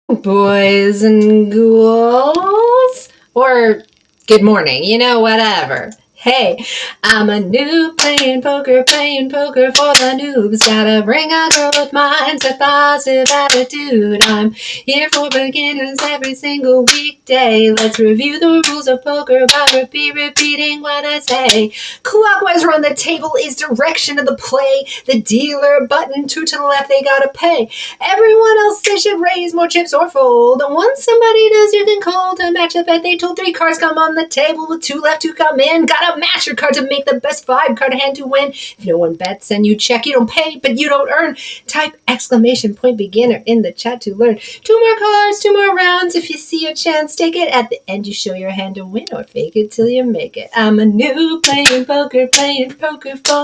Boys and ghouls, or good morning, whatever. Hey, I'm a noob playing poker for the noobs. Gotta bring a growth mindset, positive attitude. I'm here for beginners every single weekday. Let's review the rules of poker by repeating what I say. Clockwise around the table is direction of the play. The dealer button two to the left, they gotta pay. Everyone else, they should raise more chips or fold. Once somebody does, you can call to match the bet they told. 3 cards come on the table with 2 left to come in. Gotta match your card to make the best 5 card hand to win. If no one bets and you check, you don't pay, but you don't earn. Type exclamation point beginner in the chat to learn. 2 more cards, 2 more rounds. If you see a chance, take it. At the end, you show your hand to win or fake it till you make it. I'm a noob playing poker for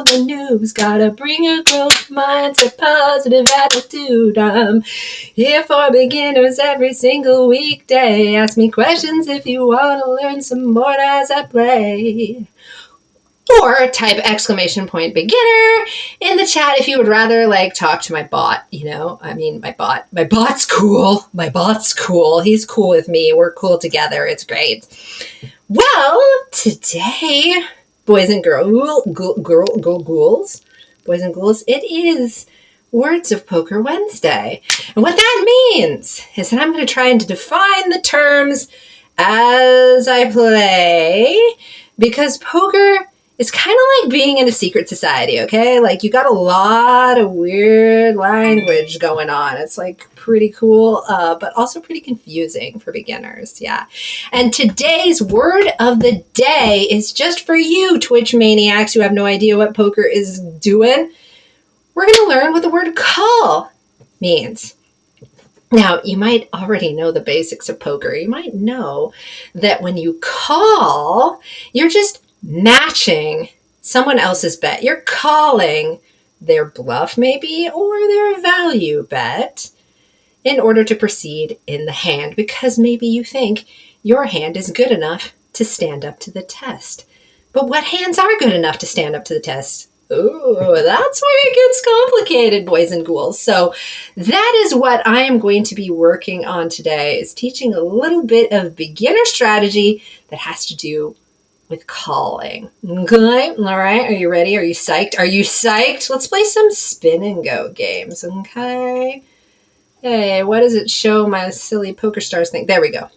the noobs. Gotta bring a growth mindset, positive attitude. I'm here for beginners every single weekday. Ask me questions if you want to learn some more as I play. Or type exclamation point beginner in the chat if you would rather talk to my bot. My bot's cool. My bot's cool. He's cool with me. We're cool together. It's great. Well, today, boys and ghouls, boys and ghouls, it is Words of Poker Wednesday. And what that means is that I'm going to try and define the terms as I play, because poker is kind of like being in a secret society, okay? You got a lot of weird language going on. It's pretty cool, but also pretty confusing for beginners, yeah. And today's word of the day is just for you, Twitch maniacs who have no idea what poker is doing. We're going to learn what the word call means. Now, you might already know the basics of poker. You might know that when you call, you're just matching someone else's bet. You're calling their bluff, maybe, or their value bet in order to proceed in the hand, because maybe you think your hand is good enough to stand up to the test. But what hands are good enough to stand up to the test? Ooh, that's where it gets complicated, boys and ghouls. So that is what I am going to be working on today, is teaching a little bit of beginner strategy that has to do with calling. Okay, all right, are you ready? Are you psyched? Are you psyched? Let's play some spin and go games, okay? Hey, what does it show my silly Poker Stars thing? There we go.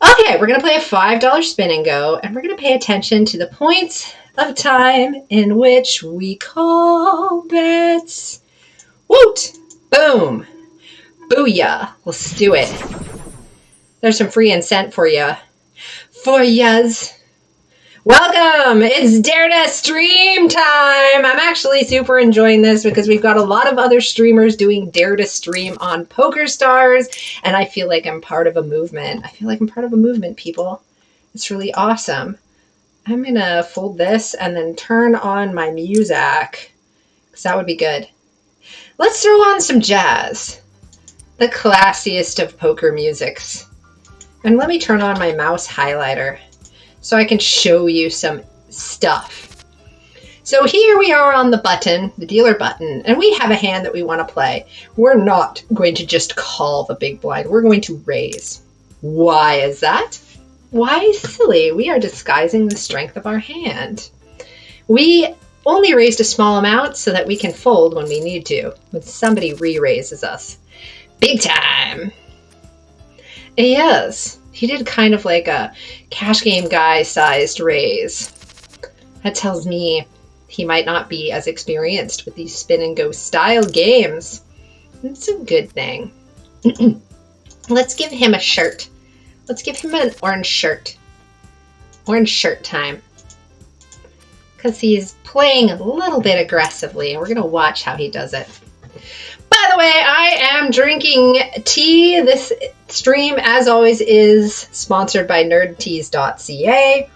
Okay, we're going to play a $5 spin and go, and we're going to pay attention to the points of time in which we call bets. Woot! Boom! Booyah! Let's do it. There's some free incent for ya. For yas. Welcome! It's Dare2Stream time! I'm actually super enjoying this because we've got a lot of other streamers doing Dare2Stream on Poker Stars, and I feel like I'm part of a movement. People. It's really awesome. I'm gonna fold this and then turn on my music, because that would be good. Let's throw on some jazz, the classiest of poker musics. And let me turn on my mouse highlighter so I can show you some stuff. So here we are on the button, the dealer button, and we have a hand that we want to play. We're not going to just call the big blind. We're going to raise. Why is that? Why silly? We are disguising the strength of our hand. We only raised a small amount so that we can fold when we need to, when somebody re-raises us. Big time. Yes. He did kind of like a cash game guy-sized raise. That tells me he might not be as experienced with these spin-and-go style games. It's a good thing. Let's give him a shirt. Let's give him an orange shirt. Orange shirt time. Because he's playing a little bit aggressively, and we're going to watch how he does it. By the way, I am drinking tea. This stream, as always, is sponsored by nerdteas.ca.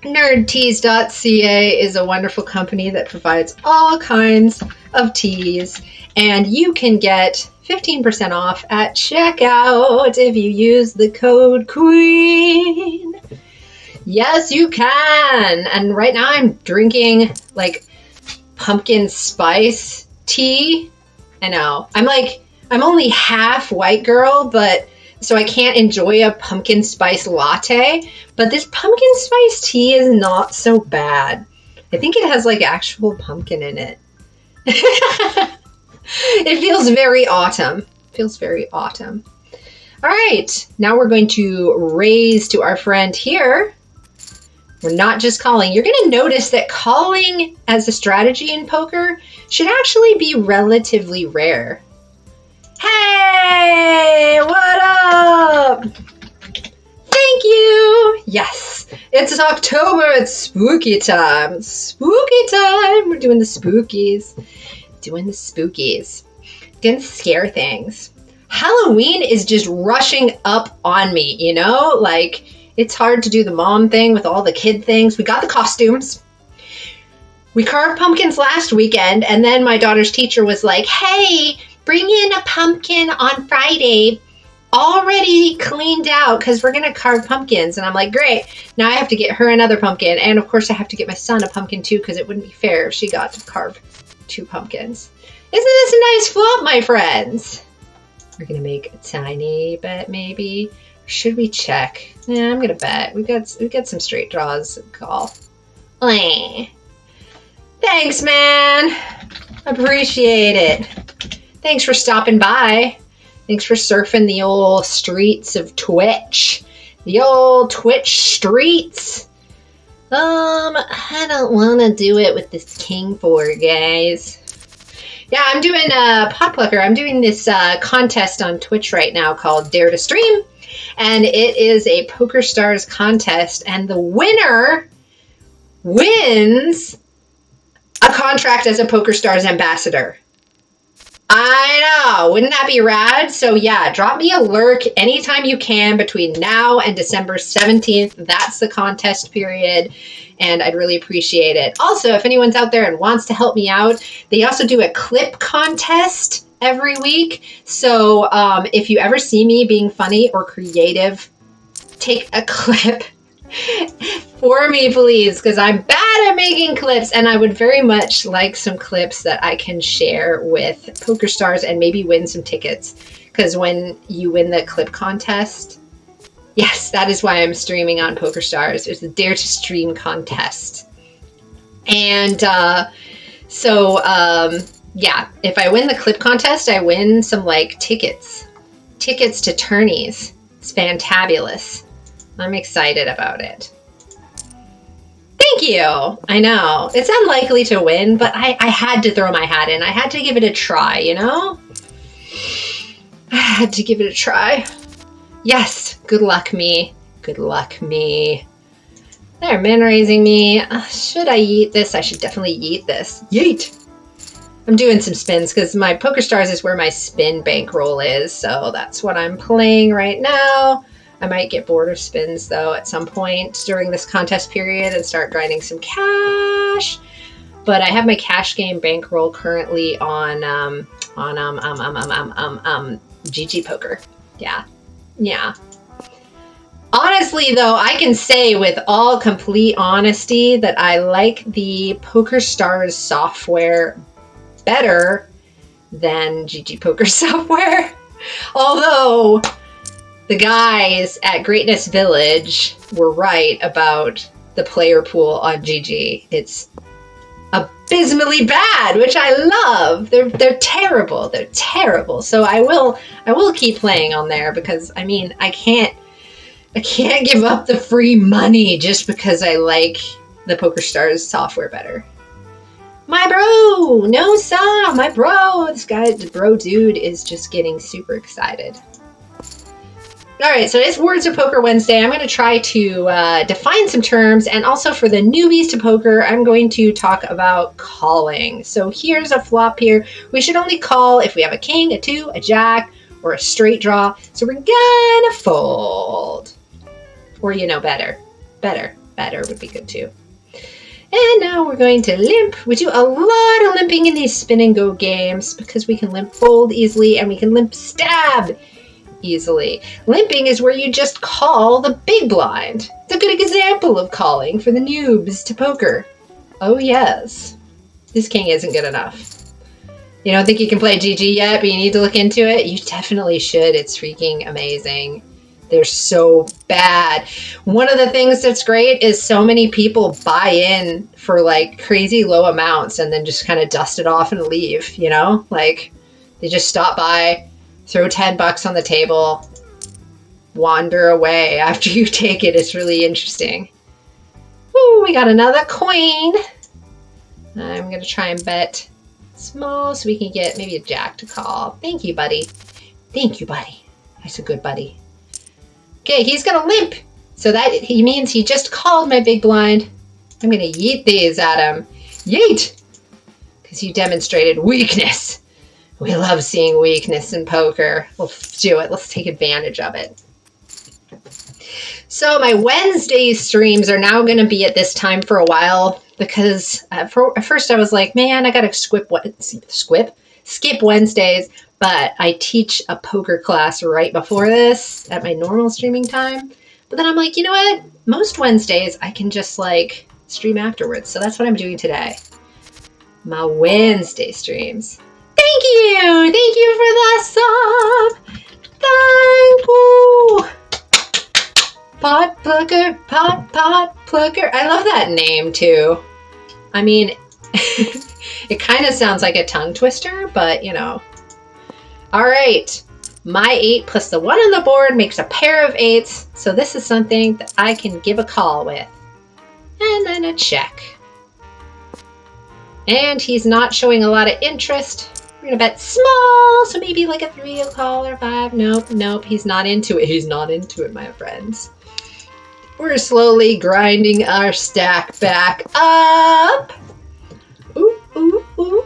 Nerdteas.ca is a wonderful company that provides all kinds of teas, and you can get 15% off at checkout if you use the code QUEEN. Yes, you can. And right now I'm drinking pumpkin spice tea. I know. I'm I'm only half white girl, but so I can't enjoy a pumpkin spice latte. But this pumpkin spice tea is not so bad. I think it has like actual pumpkin in it. It feels very autumn. Feels very autumn. All right, now we're going to raise to our friend here. We're not just calling. You're going to notice that calling as a strategy in poker should actually be relatively rare. Hey, what up? Thank you. Yes, it's October. It's spooky time. Spooky time. We're doing the spookies. Doing the spookies. Gonna scare things. Halloween is just rushing up on me, you know? Like, it's hard to do the mom thing with all the kid things. We got the costumes. We carved pumpkins last weekend, and then my daughter's teacher was like, hey, bring in a pumpkin on Friday, already cleaned out, because we're going to carve pumpkins. And I'm like, great. Now I have to get her another pumpkin. And of course, I have to get my son a pumpkin too, because it wouldn't be fair if she got to carve 2 pumpkins. Isn't this a nice flop, my friends? We're going to make a tiny bet, maybe. Or should we check? Yeah, I'm going to bet. We've got some straight draws. Call. Thanks, man. Appreciate it. Thanks for stopping by. Thanks for surfing the old streets of Twitch. The old Twitch streets. I don't want to do it with this King 4, guys. Yeah, I'm doing a pot plucker. I'm doing this contest on Twitch right now called Dare2Stream. And it is a Poker Stars contest. And the winner wins a contract as a Poker Stars ambassador. I know. Wouldn't that be rad? So yeah, drop me a lurk anytime you can between now and December 17th. That's the contest period. And I'd really appreciate it. Also, if anyone's out there and wants to help me out, they also do a clip contest every week. So if you ever see me being funny or creative, take a clip for me, please, because I'm bad at making clips, and I would very much like some clips that I can share with Poker Stars and maybe win some tickets. Because when you win the clip contest, yes, that is why I'm streaming on Poker Stars. It's the Dare2Stream contest. And yeah, if I win the clip contest, I win some like tickets to tourneys. It's fantabulous. I'm excited about it. Thank you. I know. It's unlikely to win, but I had to throw my hat in. I had to give it a try, you know? I had to give it a try. Yes. Good luck, me. Good luck, me. They're min raising me. Should I yeet this? I should definitely yeet this. Yeet. I'm doing some spins because my Poker Stars is where my spin bankroll is. So that's what I'm playing right now. I might get bored of spins though at some point during this contest period and start grinding some cash. But I have my cash game bankroll currently on GG Poker. Yeah. Honestly though, I can say with all complete honesty that I like the Poker Stars software better than GG Poker software. Although the guys at Greatness Village were right about the player pool on GG. It's abysmally bad, which I love. They're terrible. They're terrible. So I will keep playing on there because I mean I can't give up the free money just because I like the Poker Stars software better. My bro, no sir, my bro. This guy, the bro dude, is just getting super excited. All right, so it's Words of Poker Wednesday. I'm going to try to define some terms, and also for the newbies to poker, I'm going to talk about calling. So here's a flop here. We should only call if we have a king, a 2, a jack, or a straight draw. So we're gonna fold. Or, you know, better would be good too. And now we're going to limp. We do a lot of limping in these spin and go games because we can limp fold easily and we can limp stab easily. Limping is where you just call the big blind. It's a good example of calling for the noobs to poker. Oh yes. This king isn't good enough. You don't think you can play GG yet, but you need to look into it? You definitely should. It's freaking amazing. They're so bad. One of the things that's great is so many people buy in for like crazy low amounts and then just kind of dust it off and leave, you know? Like they just stop by, throw $10 on the table, wander away after you take it. It's really interesting. Ooh, we got another queen. I'm going to try and bet small so we can get maybe a jack to call. Thank you, buddy. Thank you, buddy. That's a good buddy. Okay, he's going to limp. So that he means he just called my big blind. I'm going to yeet these at him. Yeet! Because you demonstrated weakness. We love seeing weakness in poker. Let's do it. Let's take advantage of it. So my Wednesday streams are now going to be at this time for a while because at first I was like, man, I got to skip Wednesdays, but I teach a poker class right before this at my normal streaming time. But then I'm like, you know what? Most Wednesdays I can just like stream afterwards. So that's what I'm doing today. My Wednesday streams. Thank you. Thank you for the sub. Thank you. Pot plucker, pot plucker. I love that name too. I mean, it kind of sounds like a tongue twister, but you know. All right. My 8 plus the 1 on the board makes a pair of 8s. So this is something that I can give a call with. And then a check. And he's not showing a lot of interest. We're going to bet small. So maybe like a 3 will call or 5. Nope. He's not into it. He's not into it, my friends. We're slowly grinding our stack back up. Ooh.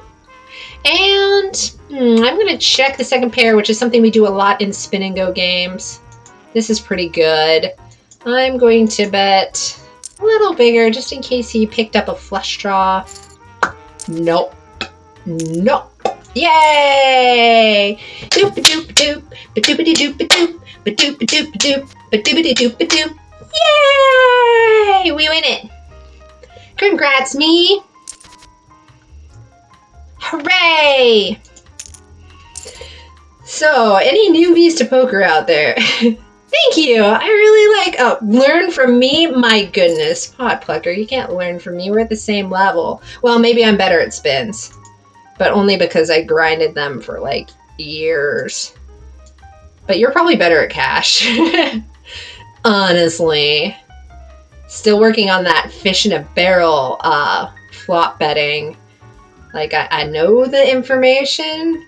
And I'm going to check the second pair, which is something we do a lot in spin and go games. This is pretty good. I'm going to bet a little bigger just in case he picked up a flush draw. Nope. Yay! Doop-a-doop-a-doop, ba-doop-a-doop-a-doop, ba-doop-a-doop-a-doop, ba-doop-a-doop-a-doop. Yay! We win it. Congrats, me. Hooray! So, any newbies to poker out there? Thank you. I really learn from me. My goodness, pot plucker. You can't learn from me. We're at the same level. Well, maybe I'm better at spins, but only because I grinded them for like years. But you're probably better at cash. Honestly. Still working on that fish in a barrel flop betting. Like, I know the information,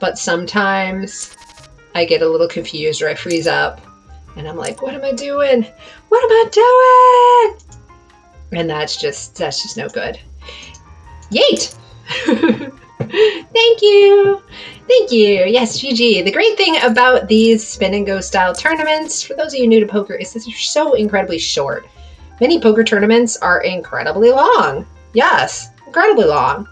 but sometimes I get a little confused or I freeze up. And I'm like, what am I doing? What am I doing? And that's just no good. Yeet! Thank you. Yes, GG. The great thing about these spin and go style tournaments, for those of you new to poker, is that they're so incredibly short. Many poker tournaments are incredibly long. Yes, incredibly long.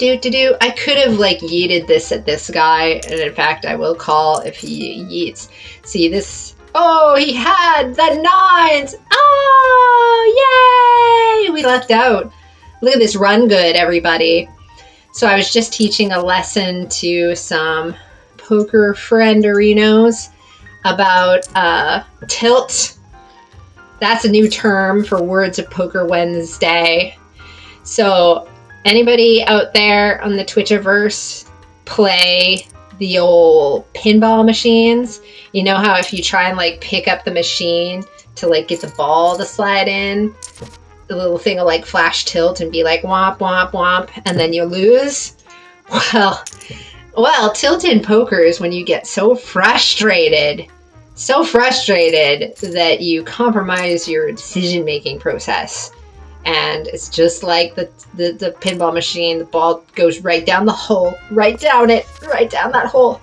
I could have like yeeted this at this guy, and in fact I will call if he yeets. See this? Oh, he had the 9s. Oh, yay! We lucked out. Look at this run good, everybody. So I was just teaching a lesson to some poker frienderinos about tilt. That's a new term for Words of Poker Wednesday. So anybody out there on the Twitchiverse play the old pinball machines? You know how if you try and like pick up the machine to like get the ball to slide in, the little thing will like flash tilt and be like womp womp womp, and then you lose? Well, tilt in poker is when you get so frustrated that you compromise your decision-making process. And it's just like the pinball machine. The ball goes right down the hole, right down that hole.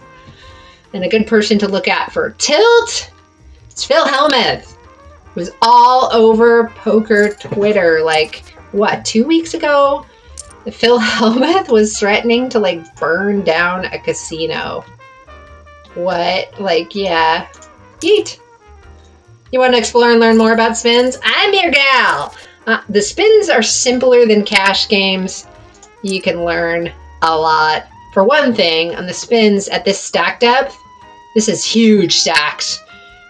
And a good person to look at for tilt, it's Phil Hellmuth. It was all over poker Twitter, like, what, 2 weeks ago? Phil Hellmuth was threatening to, like, burn down a casino. What? Like, yeah. Yeet. You want to explore and learn more about spins? I'm your gal. The spins are simpler than cash games. you can learn a lot. For one thing, on the spins at this stack depth, this is huge stacks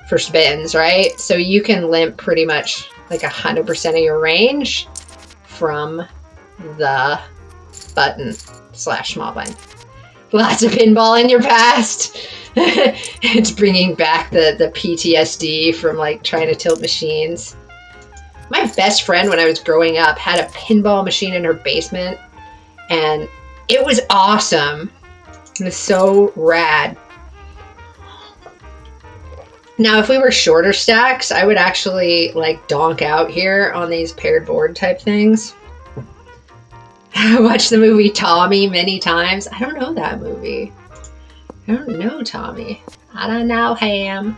for spins, right? So you can limp pretty much like 100% of your range from the button / small blind. Lots of pinball in your past. It's bringing back the PTSD from like trying to tilt machines. My best friend when I was growing up had a pinball machine in her basement, and it was awesome. It was so rad. Now, if we were shorter stacks, I would actually like donk out here on these paired board type things. I watched the movie Tommy many times. I don't know that movie. I don't know Tommy. I don't know him.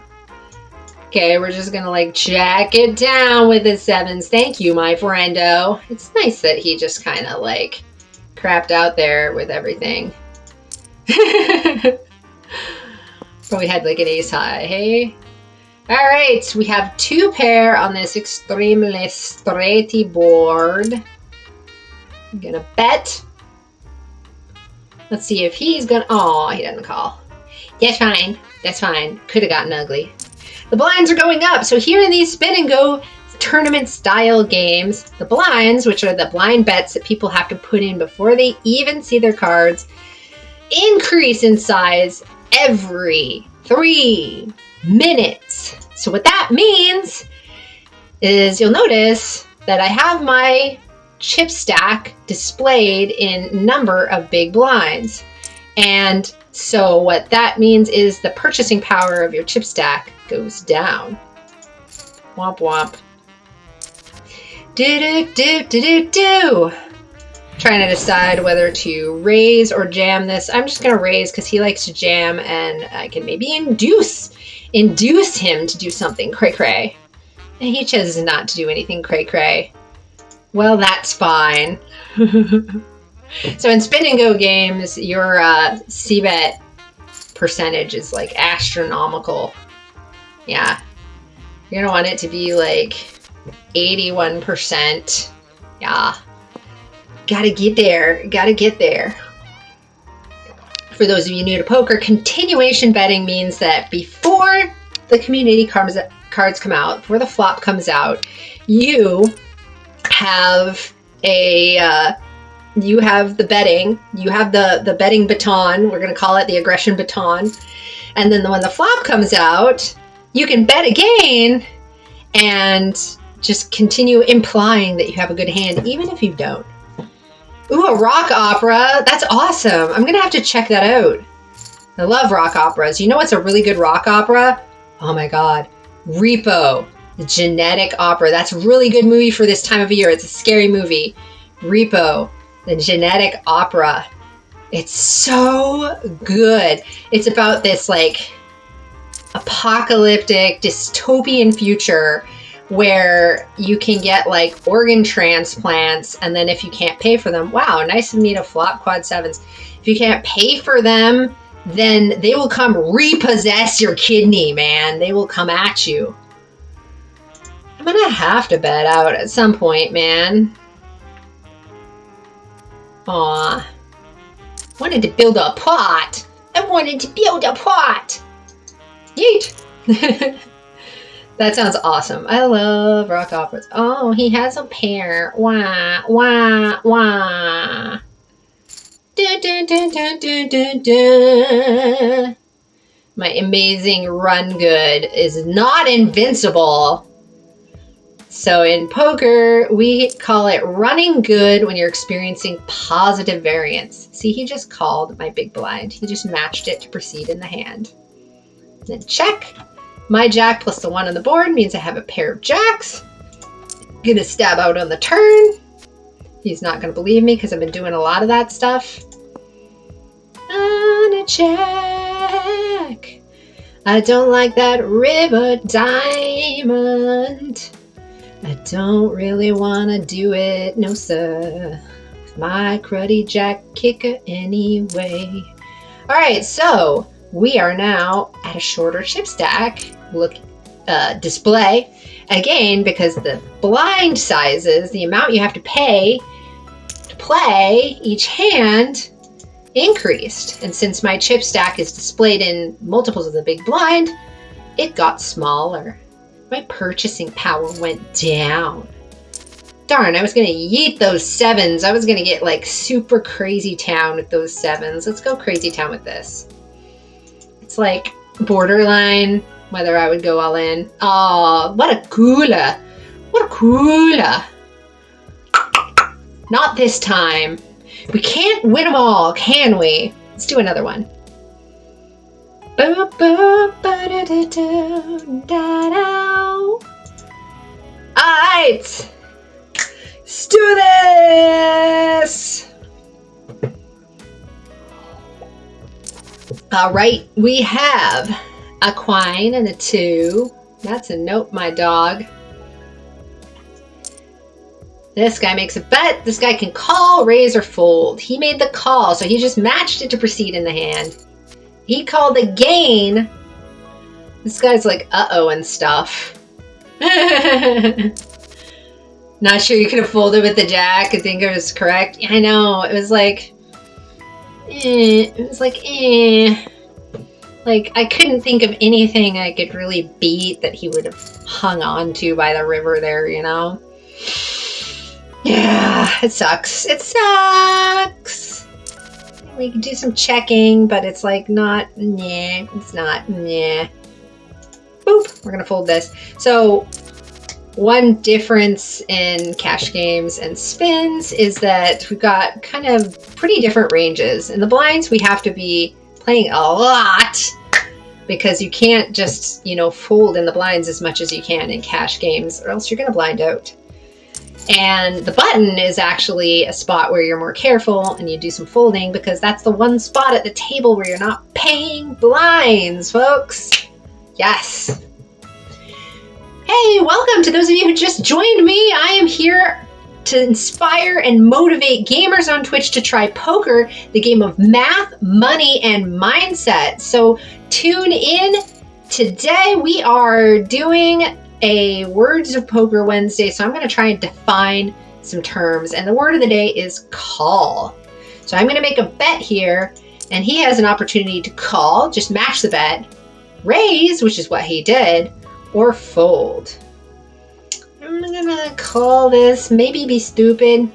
Okay, we're just gonna like jack it down with the sevens. Thank you, my friendo. It's nice that he just kind of like crapped out there with everything. But we had like an ace high, hey? All right, we have 2 pair on this extremely straighty board. I'm gonna bet. Let's see if he's gonna, oh, he doesn't call. That's fine, that's fine. Could have gotten ugly. The blinds are going up. So here in these spin and go tournament style games, the blinds, which are the blind bets that people have to put in before they even see their cards, increase in size every 3 minutes. So what that means is you'll notice that I have my chip stack displayed in number of big blinds. And so what that means is the purchasing power of your chip stack goes down. Womp womp. Do. Trying to decide whether to raise or jam this. I'm just going to raise because he likes to jam, and I can maybe induce him to do something cray-cray. And he chooses not to do anything cray-cray. Well, that's fine. So in spin and go games, your C-bet percentage is like astronomical. Yeah. You're going to want it to be like 81%. Yeah. Gotta get there. Gotta get there. For those of you new to poker, continuation betting means that before the community cards come out, before the flop comes out, you have a you have the betting, you have the betting baton, we're going to call it the aggression baton, and then when the flop comes out, you can bet again and just continue implying that you have a good hand, even if you don't. Ooh, a rock opera. That's awesome. I'm going to have to check that out. I love rock operas. You know what's a really good rock opera? Oh my God. Repo, the genetic opera. That's a really good movie for this time of year. It's a scary movie. Repo, the genetic opera. It's so good. It's about this like apocalyptic dystopian future where you can get like organ transplants, and then if you can't pay for them, wow, nice of me to flop quad sevens. If you can't pay for them, then they will come repossess your kidney, man. They will come at you. I'm gonna have to bet out at some point, man. Aw. Wanted to build a pot. I wanted to build a pot. Yeet. That sounds awesome. I love rock operas. Oh, he has a pair. Wah, wah, wah. Dun, dun, dun, dun, dun, dun, dun. My amazing run good is not invincible. So in poker, we call it running good when you're experiencing positive variance. See, he just called my big blind. He just matched it to proceed in the hand. Then check. My jack plus the 1 on the board means I have a pair of jacks. Gonna stab out on the turn. He's not gonna believe me because I've been doing a lot of that stuff. On a jack. I don't like that river diamond. I don't really wanna do it, no sir. My cruddy jack kicker anyway. All right, so we are now at a shorter chip stack display. Again, because the blind sizes, the amount you have to pay to play, each hand increased. And since my chip stack is displayed in multiples of the big blind, it got smaller. My purchasing power went down. Darn, I was going to yeet those 7s. I was going to get like super crazy town with those 7s. Let's go crazy town with this. It's like borderline whether I would go all in. Oh, what a cooler. What a cooler. Not this time. We can't win them all, can we? Let's do another one. Alright. Let's do this! Alright, we have a quine and a 2. That's a nope, my dog. This guy makes a bet. This guy can call, raise, or fold. He made the call, so he just matched it to proceed in the hand. He called the gain. This guy's like, uh-oh and stuff. Not sure you could have folded with the jack. I think it was correct. I know. It was like, Like, I couldn't think of anything I could really beat that he would have hung on to by the river there, you know? Yeah, it sucks. It sucks. We can do some checking, but it's like not, nah. It's not, nah. Boop. We're going to fold this. So, one difference in cash games and spins is that we've got kind of pretty different ranges. In the blinds, we have to be playing a lot because you can't just, you know, fold in the blinds as much as you can in cash games or else you're going to blind out. And the button is actually a spot where you're more careful and you do some folding because that's the one spot at the table where you're not paying blinds, folks. Yes. Hey, welcome to those of you who just joined me. I am here to inspire and motivate gamers on Twitch to try poker, the game of math, money, and mindset. So tune in. Today we are doing a Words of Poker Wednesday, so I'm going to try and define some terms. And the word of the day is call. So I'm going to make a bet here, and he has an opportunity to call, just match the bet, raise, which is what he did, or fold. I'm gonna call this, maybe be stupid.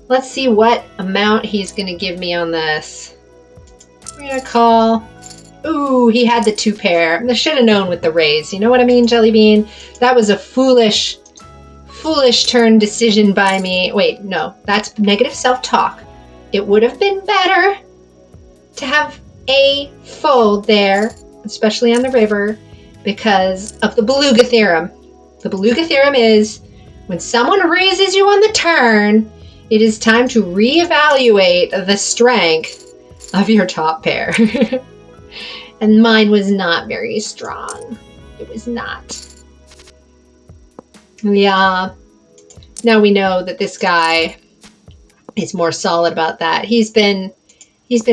Let's see what amount he's gonna give me on this. We're gonna call. Ooh, he had the 2 pair. I should have known with the raise. You know what I mean, Jelly Bean? That was a foolish turn decision by me. Wait, no, that's negative self-talk. It would have been better to have a fold there, especially on the river, because of the Beluga theorem. The Beluga theorem is when someone raises you on the turn, it is time to reevaluate the strength of your top pair. And mine was not very strong. It was not. Yeah. Now we know that this guy is more solid about that. He's been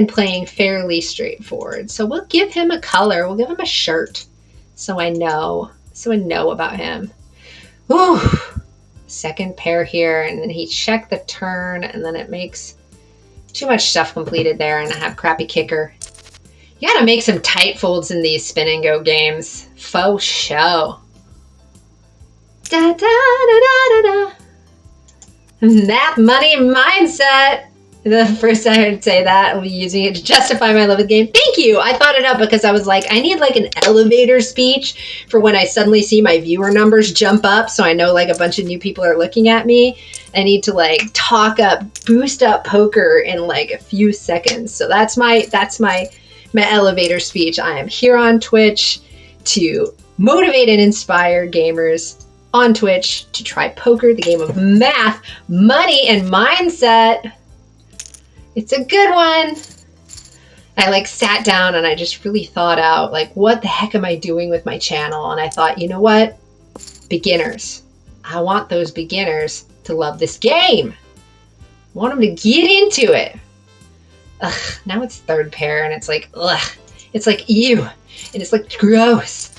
playing fairly straightforward. So we'll give him a color. We'll give him a shirt. So I know about him. Ooh, second pair here, and then he checked the turn, and then it makes too much stuff completed there, and I have crappy kicker. You gotta make some tight folds in these spin and go games. Faux show. Da da da da da da. Math, money, mindset. The first I heard say that, I'll be using it to justify my love of the game. Thank you! I thought it up because I was like, I need like an elevator speech for when I suddenly see my viewer numbers jump up so I know like a bunch of new people are looking at me. I need to like talk up, boost up poker in like a few seconds. So that's my elevator speech. I am here on Twitch to motivate and inspire gamers on Twitch to try poker, the game of math, money, and mindset. It's a good one. I like sat down and I just really thought out like, what the heck am I doing with my channel? And I thought, you know what? Beginners. I want those beginners to love this game. I want them to get into it. Ugh, now it's third pair and it's like, ugh. It's like, ew. And it's like gross.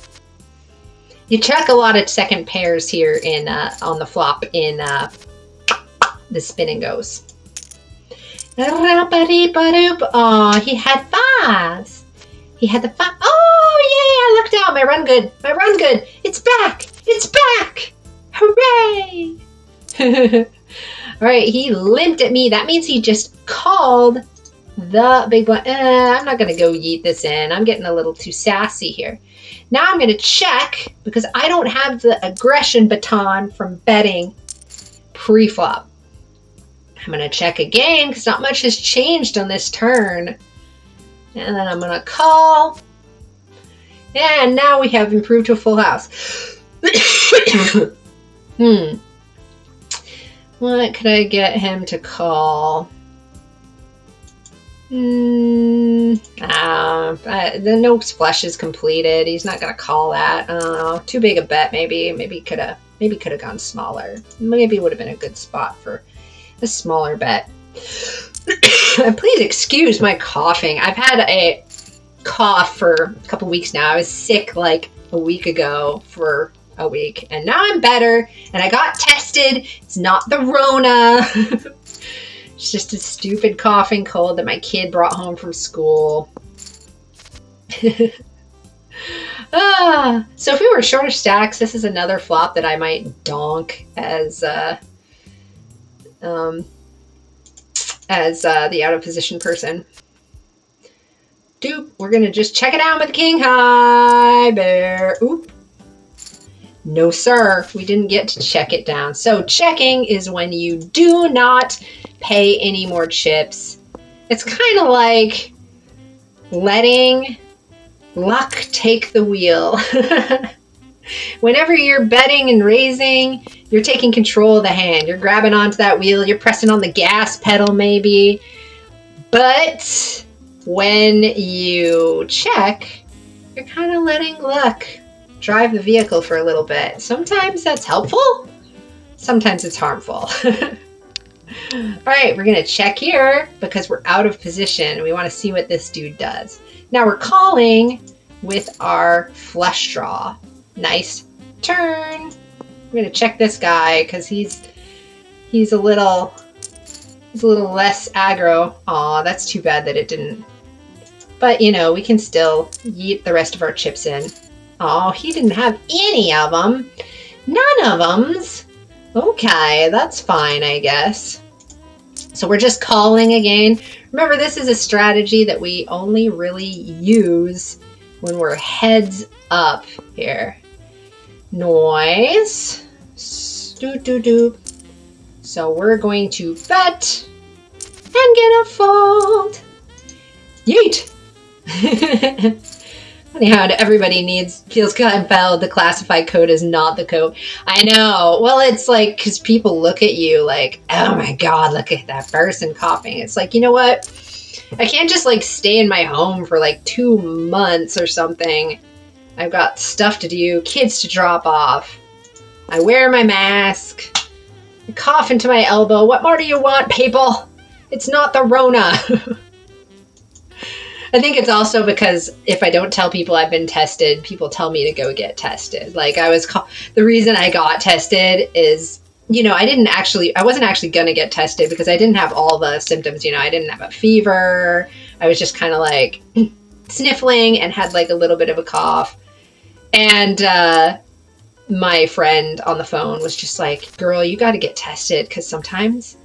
You check a lot of second pairs here in on the flop in the spin and goes. Oh, he had fives. He had the five. Oh, yay, I lucked out. My run good. My run good. It's back. It's back. Hooray. All right, he limped at me. That means he just called the big one. I'm not going to go yeet this in. I'm getting a little too sassy here. Now I'm going to check because I don't have the aggression baton from betting pre-flop. I'm going to check again because not much has changed on this turn. And then I'm going to call. And now we have improved to a full house. What could I get him to call? The no flush is completed. He's not going to call that. Too big a bet, maybe. Maybe could have gone smaller. Maybe would have been a good spot for a smaller bet. Please excuse my coughing. I've had a cough for a couple weeks now. I was sick like a week ago for a week, and now I'm better, and I got tested. It's not the Rona. It's just a stupid coughing cold that my kid brought home from school. So if we were shorter stacks, this is another flop that I might donk as the out of position person. Doop, we're gonna just check it out with king high bear. Oop. No, sir, we didn't get to check it down. So checking is when you do not pay any more chips. It's kind of like letting luck take the wheel. Whenever you're betting and raising, you're taking control of the hand. You're grabbing onto that wheel. You're pressing on the gas pedal maybe. But when you check, you're kind of letting luck drive the vehicle for a little bit. Sometimes that's helpful. Sometimes it's harmful. All right, we're going to check here because we're out of position. We want to see what this dude does. Now we're calling with our flush draw. Nice turn. I'm going to check this guy because he's a little less aggro. Aw, that's too bad that it didn't. But, you know, we can still yeet the rest of our chips in. Oh, he didn't have any of them. None of them's. Okay, that's fine, I guess. So we're just calling again. Remember, this is a strategy that we only really use when we're heads up here. Noise. Doop, doop, doop. So we're going to bet and get a fold. Yeet. Funny how everybody feels compelled to classify code as not the code. I know. Well, it's like, because people look at you like, oh my God, look at that person coughing. It's like, you know what? I can't just like stay in my home for like 2 months or something. I've got stuff to do, kids to drop off. I wear my mask. I cough into my elbow. What more do you want, people? It's not the Rona. I think it's also because if I don't tell people I've been tested, people tell me to go get tested. Like the reason I got tested is, you know, I wasn't actually going to get tested because I didn't have all the symptoms. You know, I didn't have a fever. I was just kind of like sniffling and had like a little bit of a cough. And my friend on the phone was just like, girl, you got to get tested because sometimes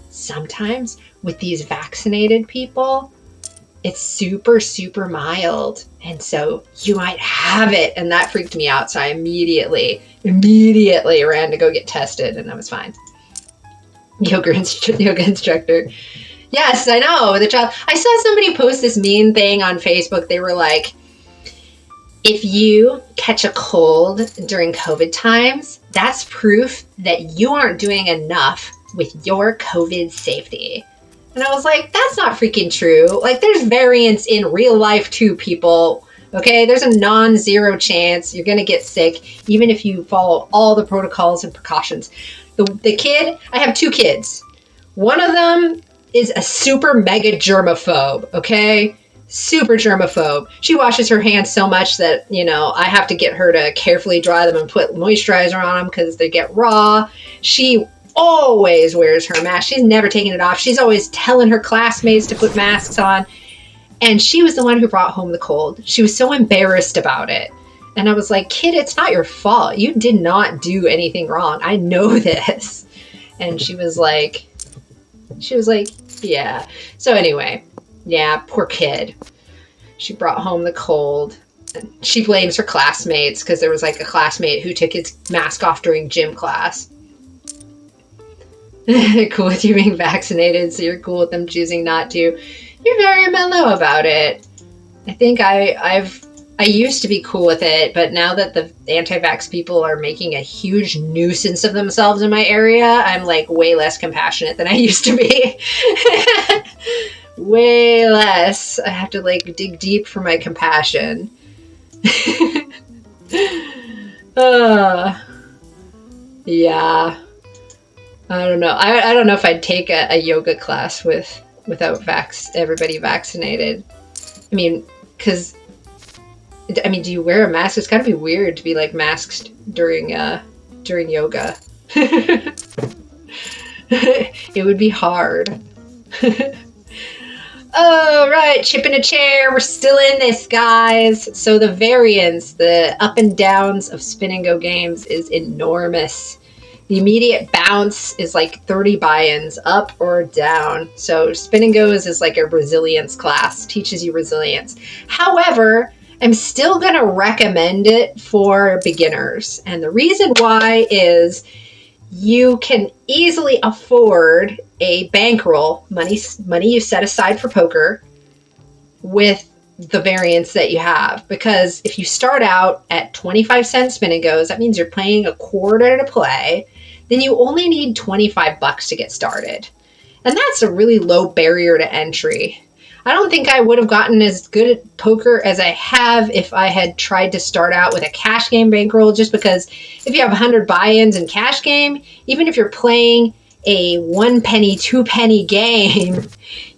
with these vaccinated people, it's super, super mild. And so you might have it. And that freaked me out. So I immediately ran to go get tested and I was fine. Yoga instructor. Yes, I know. The child. I saw somebody post this mean thing on Facebook. They were like, if you catch a cold during COVID times, that's proof that you aren't doing enough with your COVID safety. And I was like, that's not freaking true. Like, there's variance in real life too, people. Okay, there's a non-zero chance you're going to get sick, even if you follow all the protocols and precautions. The kid, I have 2 kids. One of them is a super mega germaphobe, okay? Super germaphobe. She washes her hands so much that, you know, I have to get her to carefully dry them and put moisturizer on them because they get raw. She always wears her mask. She's never taken it off. She's always telling her classmates to put masks on. And she was the one who brought home the cold. She was so embarrassed about it. And I was like, kid, it's not your fault. You did not do anything wrong. I know this. And she was like, yeah. So anyway, yeah, poor kid. She brought home the cold. She blames her classmates because there was like a classmate who took his mask off during gym class. Cool with you being vaccinated, so you're cool with them choosing not to. You're very mellow about it. I think I used to be cool with it, but now that the anti-vax people are making a huge nuisance of themselves in my area, I'm like way less compassionate than I used to be. Way less. I have to like dig deep for my compassion. Yeah. I don't know. I don't know if I'd take a yoga class without everybody vaccinated. I mean, because do you wear a mask? It's gotta be weird to be like masked during yoga. It would be hard. All right, chip in a chair. We're still in this, guys. So the variance, the up and downs of Spin and Go games is enormous. The immediate bounce is like 30 buy-ins, up or down. So Spin and Go is like a resilience class, teaches you resilience. However, I'm still going to recommend it for beginners. And the reason why is you can easily afford a bankroll, money you set aside for poker, with the variance that you have. Because if you start out at 25-cent Spin and Goes, that means you're paying a quarter to play. Then you only need $25 to get started. And that's a really low barrier to entry. I don't think I would have gotten as good at poker as I have if I had tried to start out with a cash game bankroll, just because if you have 100 buy-ins in cash game, even if you're playing a 1 penny, 2 penny game,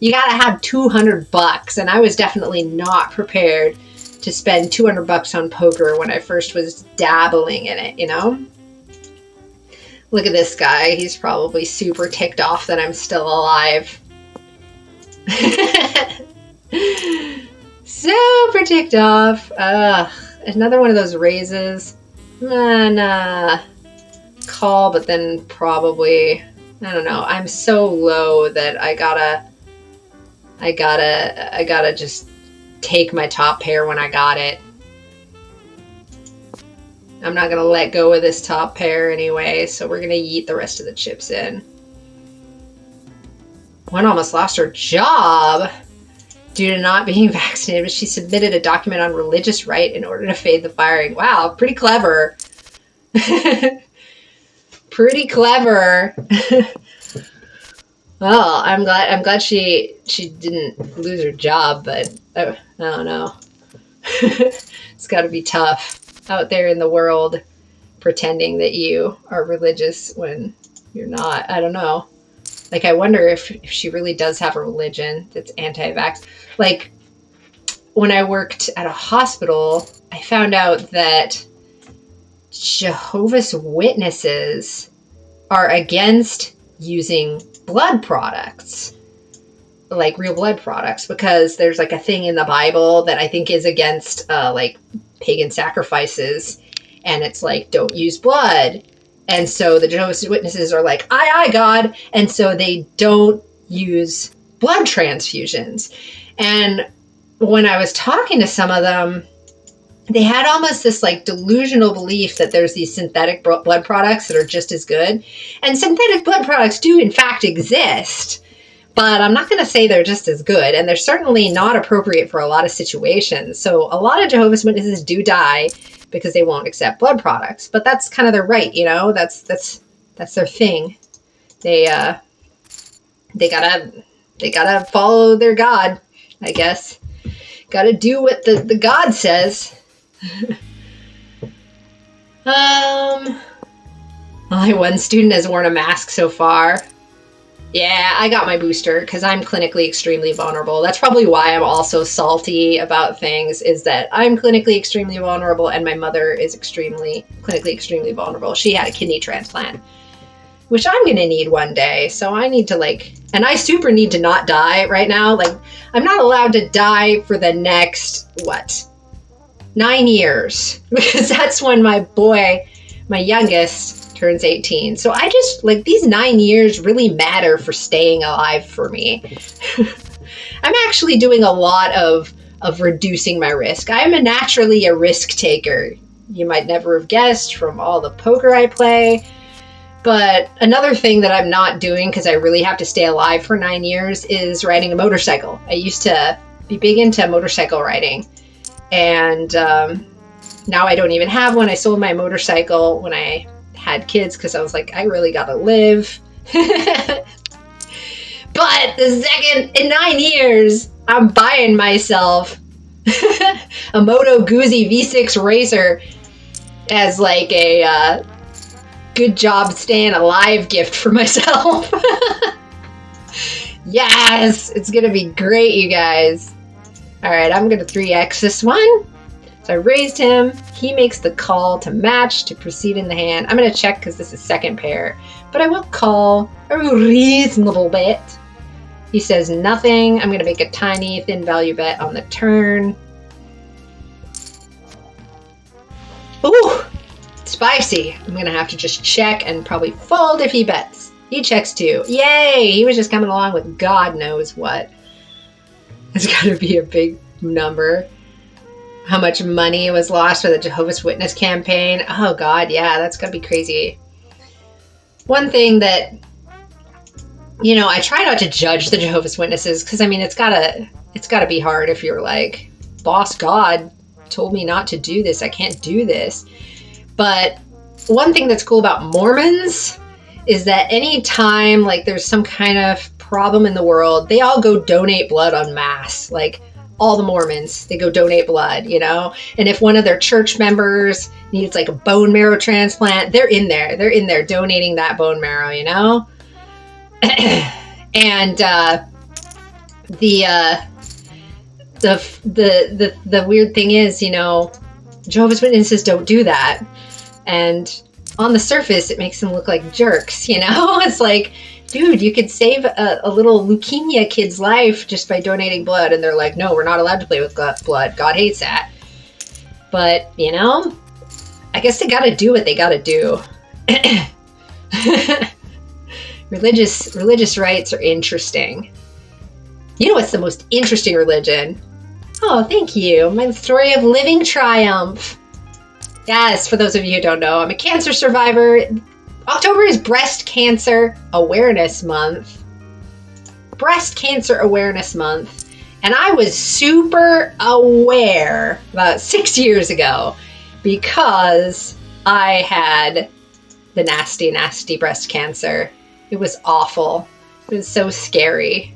you gotta have $200. And I was definitely not prepared to spend $200 on poker when I first was dabbling in it, you know? Look at this guy. He's probably super ticked off that I'm still alive. Super ticked off. Another one of those raises. Nah. Call, but then probably, I don't know. I'm so low that I gotta just take my top pair when I got it. I'm not gonna let go of this top pair anyway, so we're gonna yeet the rest of the chips in. One almost lost her job due to not being vaccinated, but she submitted a document on religious right in order to fade the firing. Wow, pretty clever. Pretty clever. Well, I'm glad she didn't lose her job, but I don't know. It's got to be tough out there in the world pretending that you are religious when you're not. I don't know. Like, I wonder if she really does have a religion that's anti-vax. Like, when I worked at a hospital, I found out that Jehovah's Witnesses are against using blood products, like real blood products, because there's like a thing in the Bible that I think is against like pagan sacrifices, and it's like, don't use blood. And so the Jehovah's Witnesses are like, aye, God. And so they don't use blood transfusions. And when I was talking to some of them, they had almost this like delusional belief that there's these synthetic blood products that are just as good. And synthetic blood products do in fact exist, but I'm not going to say they're just as good. And they're certainly not appropriate for a lot of situations. So a lot of Jehovah's Witnesses do die because they won't accept blood products, but that's kind of their right, you know, that's their thing. They gotta follow their God, I guess. Gotta do what the God says. Only one student has worn a mask so far. Yeah, I got my booster because I'm clinically extremely vulnerable. That's probably why I'm also salty about things, is that I'm clinically extremely vulnerable and my mother is clinically extremely vulnerable. She had a kidney transplant. which I'm going to need one day. So I need to and I super need to not die right now. Like, I'm not allowed to die for the next, 9 years, because that's when my youngest, turns 18. So I just, these 9 years really matter for staying alive for me. I'm actually doing a lot of reducing my risk. I'm naturally a risk taker. You might never have guessed from all the poker I play. But another thing that I'm not doing, because I really have to stay alive for 9 years, is riding a motorcycle. I used to be big into motorcycle riding. And now I don't even have one. I sold my motorcycle when I had kids because I was like, I really gotta live. But the second, in 9 years, I'm buying myself a Moto Guzzi V6 Racer as a good job staying alive gift for myself. Yes, it's gonna be great, you guys. All right, I'm gonna 3x this one. So I raised him. He makes the call to match to proceed in the hand. I'm gonna check because this is second pair, but I will call a reasonable bet. He says nothing. I'm gonna make a tiny thin value bet on the turn. Ooh, spicy. I'm gonna have to just check and probably fold if he bets. He checks too. Yay! He was just coming along with God knows what. It's gotta be a big number. How much money was lost for the Jehovah's Witness campaign? Oh God, yeah, that's gotta be crazy. One thing that, I try not to judge the Jehovah's Witnesses because it's gotta be hard if you're like, boss God told me not to do this. I can't do this. But one thing that's cool about Mormons is that anytime there's some kind of problem in the world, they all go donate blood en masse. All the Mormons, they go donate blood, And if one of their church members needs a bone marrow transplant, they're in there. They're in there donating that bone marrow, And the weird thing is, Jehovah's Witnesses don't do that. And on the surface, it makes them look like jerks, It's like, dude, you could save a little leukemia kid's life just by donating blood. And they're like, no, we're not allowed to play with blood. God hates that. But, I guess they gotta do what they gotta do. Religious rites are interesting. You know what's the most interesting religion? Oh, thank you. My story of living triumph. Yes, for those of you who don't know, I'm a cancer survivor. October is Breast Cancer Awareness Month. Breast Cancer Awareness Month. And I was super aware about 6 years ago because I had the nasty, nasty breast cancer. It was awful. It was so scary.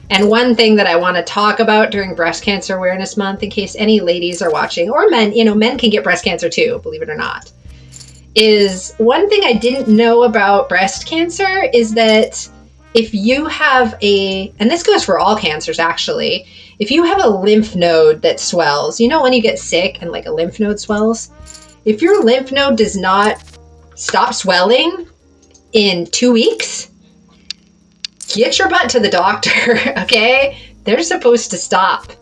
And one thing that I want to talk about during Breast Cancer Awareness Month, in case any ladies are watching, or men, men can get breast cancer too, believe it or not, is one thing I didn't know about breast cancer is that if you have and this goes for all cancers actually, if you have a lymph node that swells, when you get sick and a lymph node swells, if your lymph node does not stop swelling in 2 weeks, get your butt to the doctor, okay? They're supposed to stop.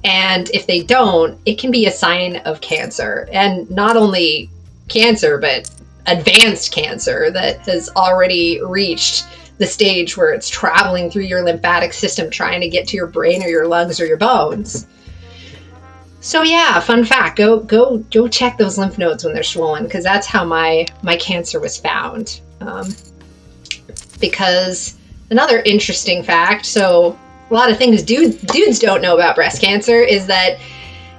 And if they don't, it can be a sign of cancer. And not only cancer, but advanced cancer that has already reached the stage where it's traveling through your lymphatic system trying to get to your brain or your lungs or your bones. So yeah, fun fact, go check those lymph nodes when they're swollen, because that's how my cancer was found. Because another interesting fact, so a lot of things dudes don't know about breast cancer is that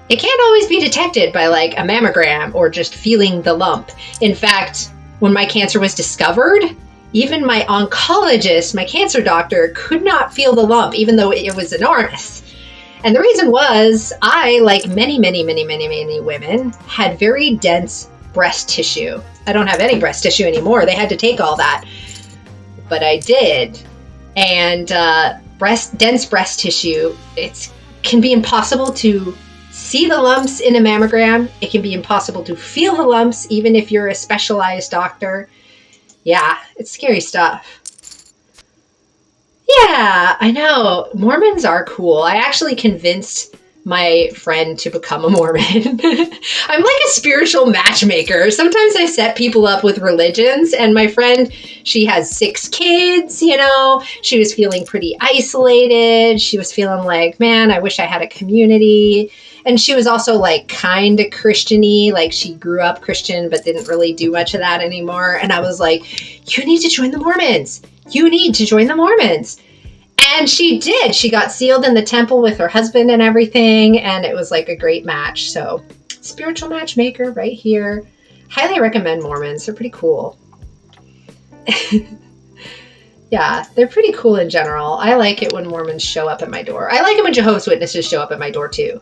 it can't always be detected by a mammogram or just feeling the lump. In fact, when my cancer was discovered, even my oncologist, my cancer doctor, could not feel the lump, even though it was enormous. And the reason was I, like many women, had very dense breast tissue. I don't have any breast tissue anymore. They had to take all that. But I did. And dense breast tissue, it can be impossible to see the lumps in a mammogram. It can be impossible to feel the lumps, even if you're a specialized doctor. Yeah, it's scary stuff. Yeah, I know. Mormons are cool. I actually convinced my friend to become a Mormon. I'm like a spiritual matchmaker. Sometimes I set people up with religions, and my friend, she has 6 kids, you know. She was feeling pretty isolated. She was feeling like, man, I wish I had a community. And she was also like kind of Christian-y, like she grew up Christian but didn't really do much of that anymore. And I was like, you need to join the Mormons. You need to join the Mormons. And she did. She got sealed in the temple with her husband and everything, and it was like a great match. So, spiritual matchmaker right here. Highly recommend Mormons. They're pretty cool. Yeah, they're pretty cool in general. I like it when Mormons show up at my door. I like it when Jehovah's Witnesses show up at my door too.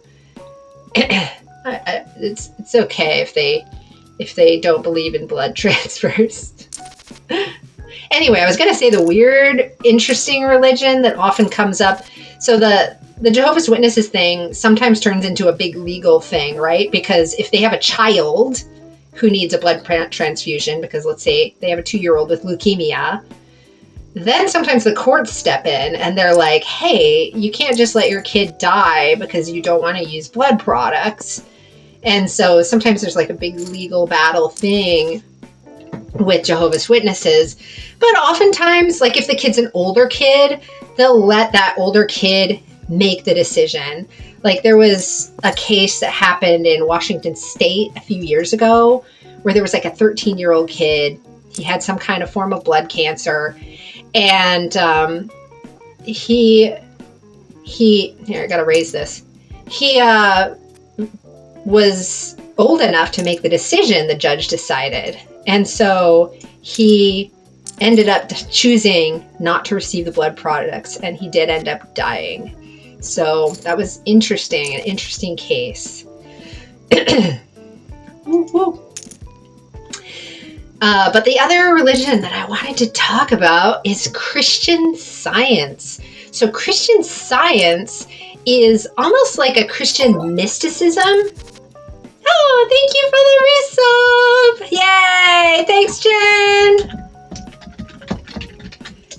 It's okay if they don't believe in blood transfers. Anyway, I was going to say the weird, interesting religion that often comes up. So the Jehovah's Witnesses thing sometimes turns into a big legal thing, right? Because if they have a child who needs a blood transfusion, because let's say they have a 2-year-old with leukemia, then sometimes the courts step in and they're like, hey, you can't just let your kid die because you don't want to use blood products. And so sometimes there's like a big legal battle thing with Jehovah's Witnesses. But oftentimes, like if the kid's an older kid, they'll let that older kid make the decision. Like there was a case that happened in Washington State a few years ago where there was like a 13-year-old kid. He had some kind of form of blood cancer. And here, I gotta raise this. He was old enough to make the decision, the judge decided. And so he ended up choosing not to receive the blood products, and he did end up dying. So that was interesting, an interesting case. Woo, woo. But the other religion that I wanted to talk about is Christian Science. So Christian Science is almost like a Christian mysticism. Oh, thank you for the resub! Yay! Thanks, Jen!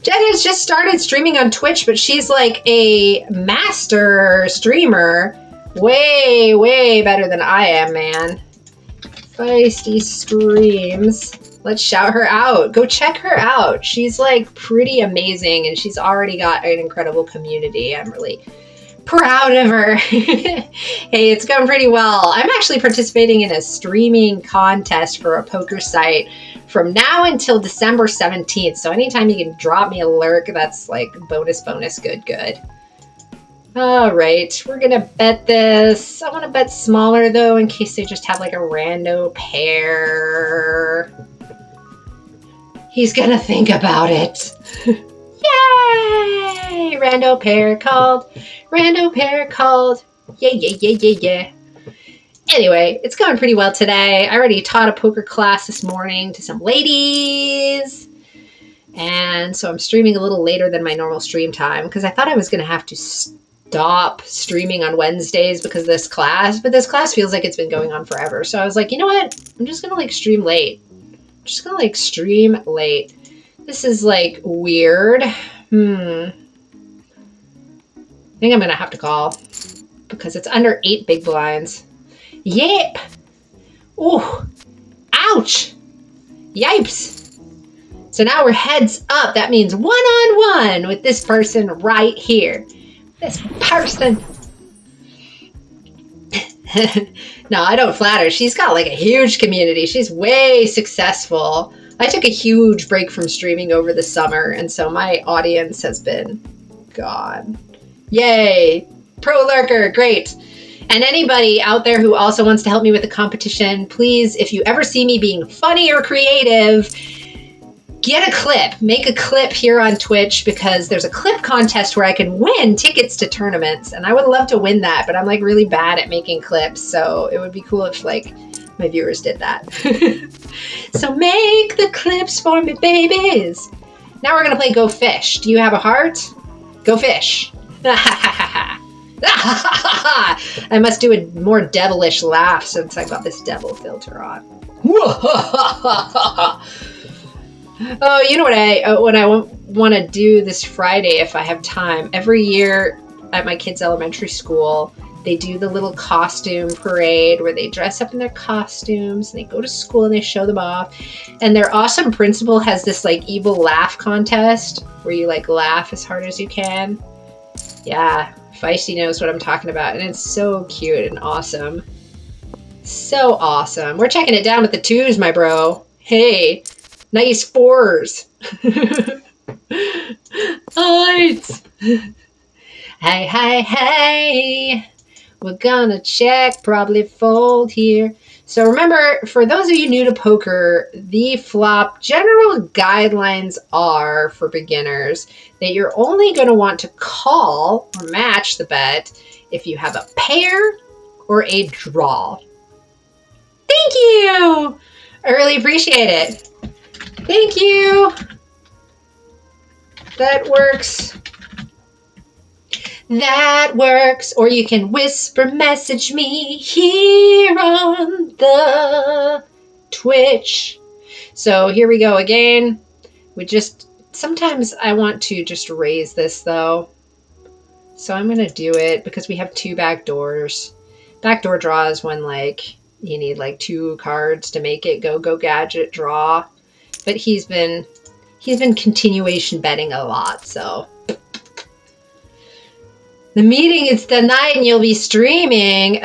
Jen has just started streaming on Twitch, but she's like a master streamer. Way, way better than I am, man. Feisty streams. Let's shout her out. Go check her out. She's like pretty amazing, and she's already got an incredible community. I'm really proud of her. Hey, it's going pretty well. I'm actually participating in a streaming contest for a poker site from now until December 17th. So anytime you can drop me a lurk, that's like bonus, good. All right, we're gonna bet this. I want to bet smaller though, in case they just have like a rando pair. He's gonna think about it. Yay! Rando pair called. Rando pair called. Yeah. Anyway, it's going pretty well today. I already taught a poker class this morning to some ladies. And so I'm streaming a little later than my normal stream time because I thought I was going to have to stop streaming on Wednesdays because of this class. But this class feels like it's been going on forever. So I was like, you know what? I'm just going to like stream late. This is like weird. I think I'm going to have to call because it's under 8 big blinds. Yep. Oh, ouch. Yipes. So now we're heads up. That means 1-on-1 with this person right here. This person. No, I don't flatter. She's got like a huge community. She's way successful. I took a huge break from streaming over the summer, and so my audience has been gone. Yay. Pro lurker. Great. And anybody out there who also wants to help me with the competition, please, if you ever see me being funny or creative, get a clip. Make a clip here on Twitch because there's a clip contest where I can win tickets to tournaments. And I would love to win that, but I'm like really bad at making clips. So it would be cool if like my viewers did that. So make the clips for me, babies. Now we're going to play Go Fish. Do you have a heart? Go Fish. I must do a more devilish laugh since I got this devil filter on. Oh, you know what I want to do this Friday if I have time. Every year at my kids' elementary school, they do the little costume parade where they dress up in their costumes and they go to school and they show them off. And their awesome principal has this like evil laugh contest where you like laugh as hard as you can. Yeah, Feisty knows what I'm talking about, and it's so cute and awesome. So awesome. We're checking it down with the twos, my bro. Hey, nice fours. Alright. Hey, hey, hey. We're gonna check, probably fold here. So remember, for those of you new to poker, the flop general guidelines are for beginners that you're only going to want to call or match the bet if you have a pair or a draw. Thank you! I really appreciate it. Thank you. That works. That works. Or you can whisper message me here on the Twitch. So here we go again. Sometimes I want to just raise this though. So I'm going to do it because we have two back doors. Backdoor draw is when like you need like two cards to make it go gadget draw. But he's been continuation betting a lot, so. The meeting is tonight and you'll be streaming.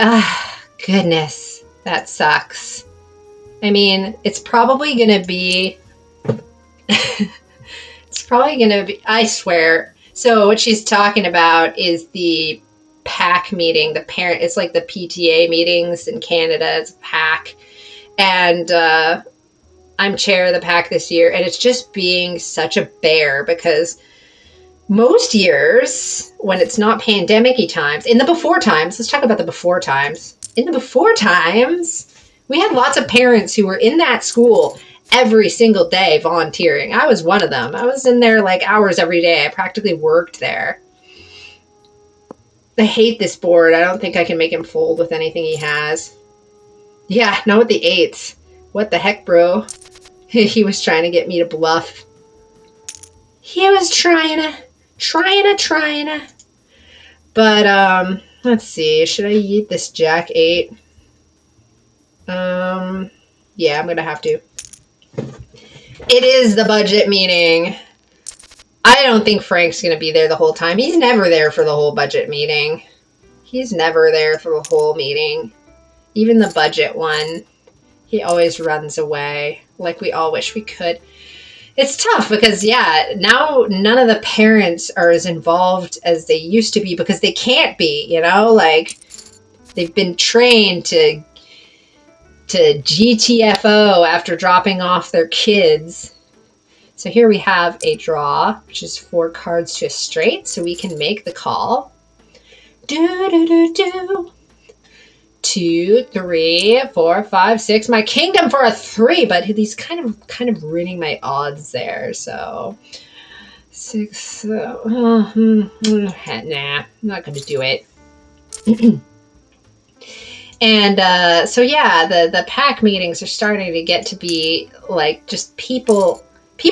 Goodness, that sucks. I mean, it's probably going to be, I swear. So what she's talking about is the PAC meeting, it's like the PTA meetings in Canada, it's a PAC. And I'm chair of the PAC this year, and it's just being such a bear because most years, when it's not pandemic-y times, in the before times, let's talk about the before times. In the before times, we had lots of parents who were in that school every single day volunteering. I was one of them. I was in there like hours every day. I practically worked there. I hate this board. I don't think I can make him fold with anything he has. Yeah, not with the eights. What the heck, bro? He was trying to get me to bluff. He was trying to. But, let's see. Should I eat this Jack 8? Yeah, I'm gonna have to. It is the budget meeting. I don't think Frank's gonna be there the whole time. He's never there for the whole budget meeting. He's never there for the whole meeting. Even the budget one, he always runs away. Like we all wish we could. It's tough because, yeah, now none of the parents are as involved as they used to be because they can't be, you know? Like, they've been trained to GTFO after dropping off their kids. So here we have a draw, which is 4 cards to a straight, so we can make the call. 2, 3, 4, 5, 6. My kingdom for a 3, but he's kind of ruining my odds there. So 6. Nah, I'm not going to do it. And so yeah, the PAC meetings are starting to get to be like just people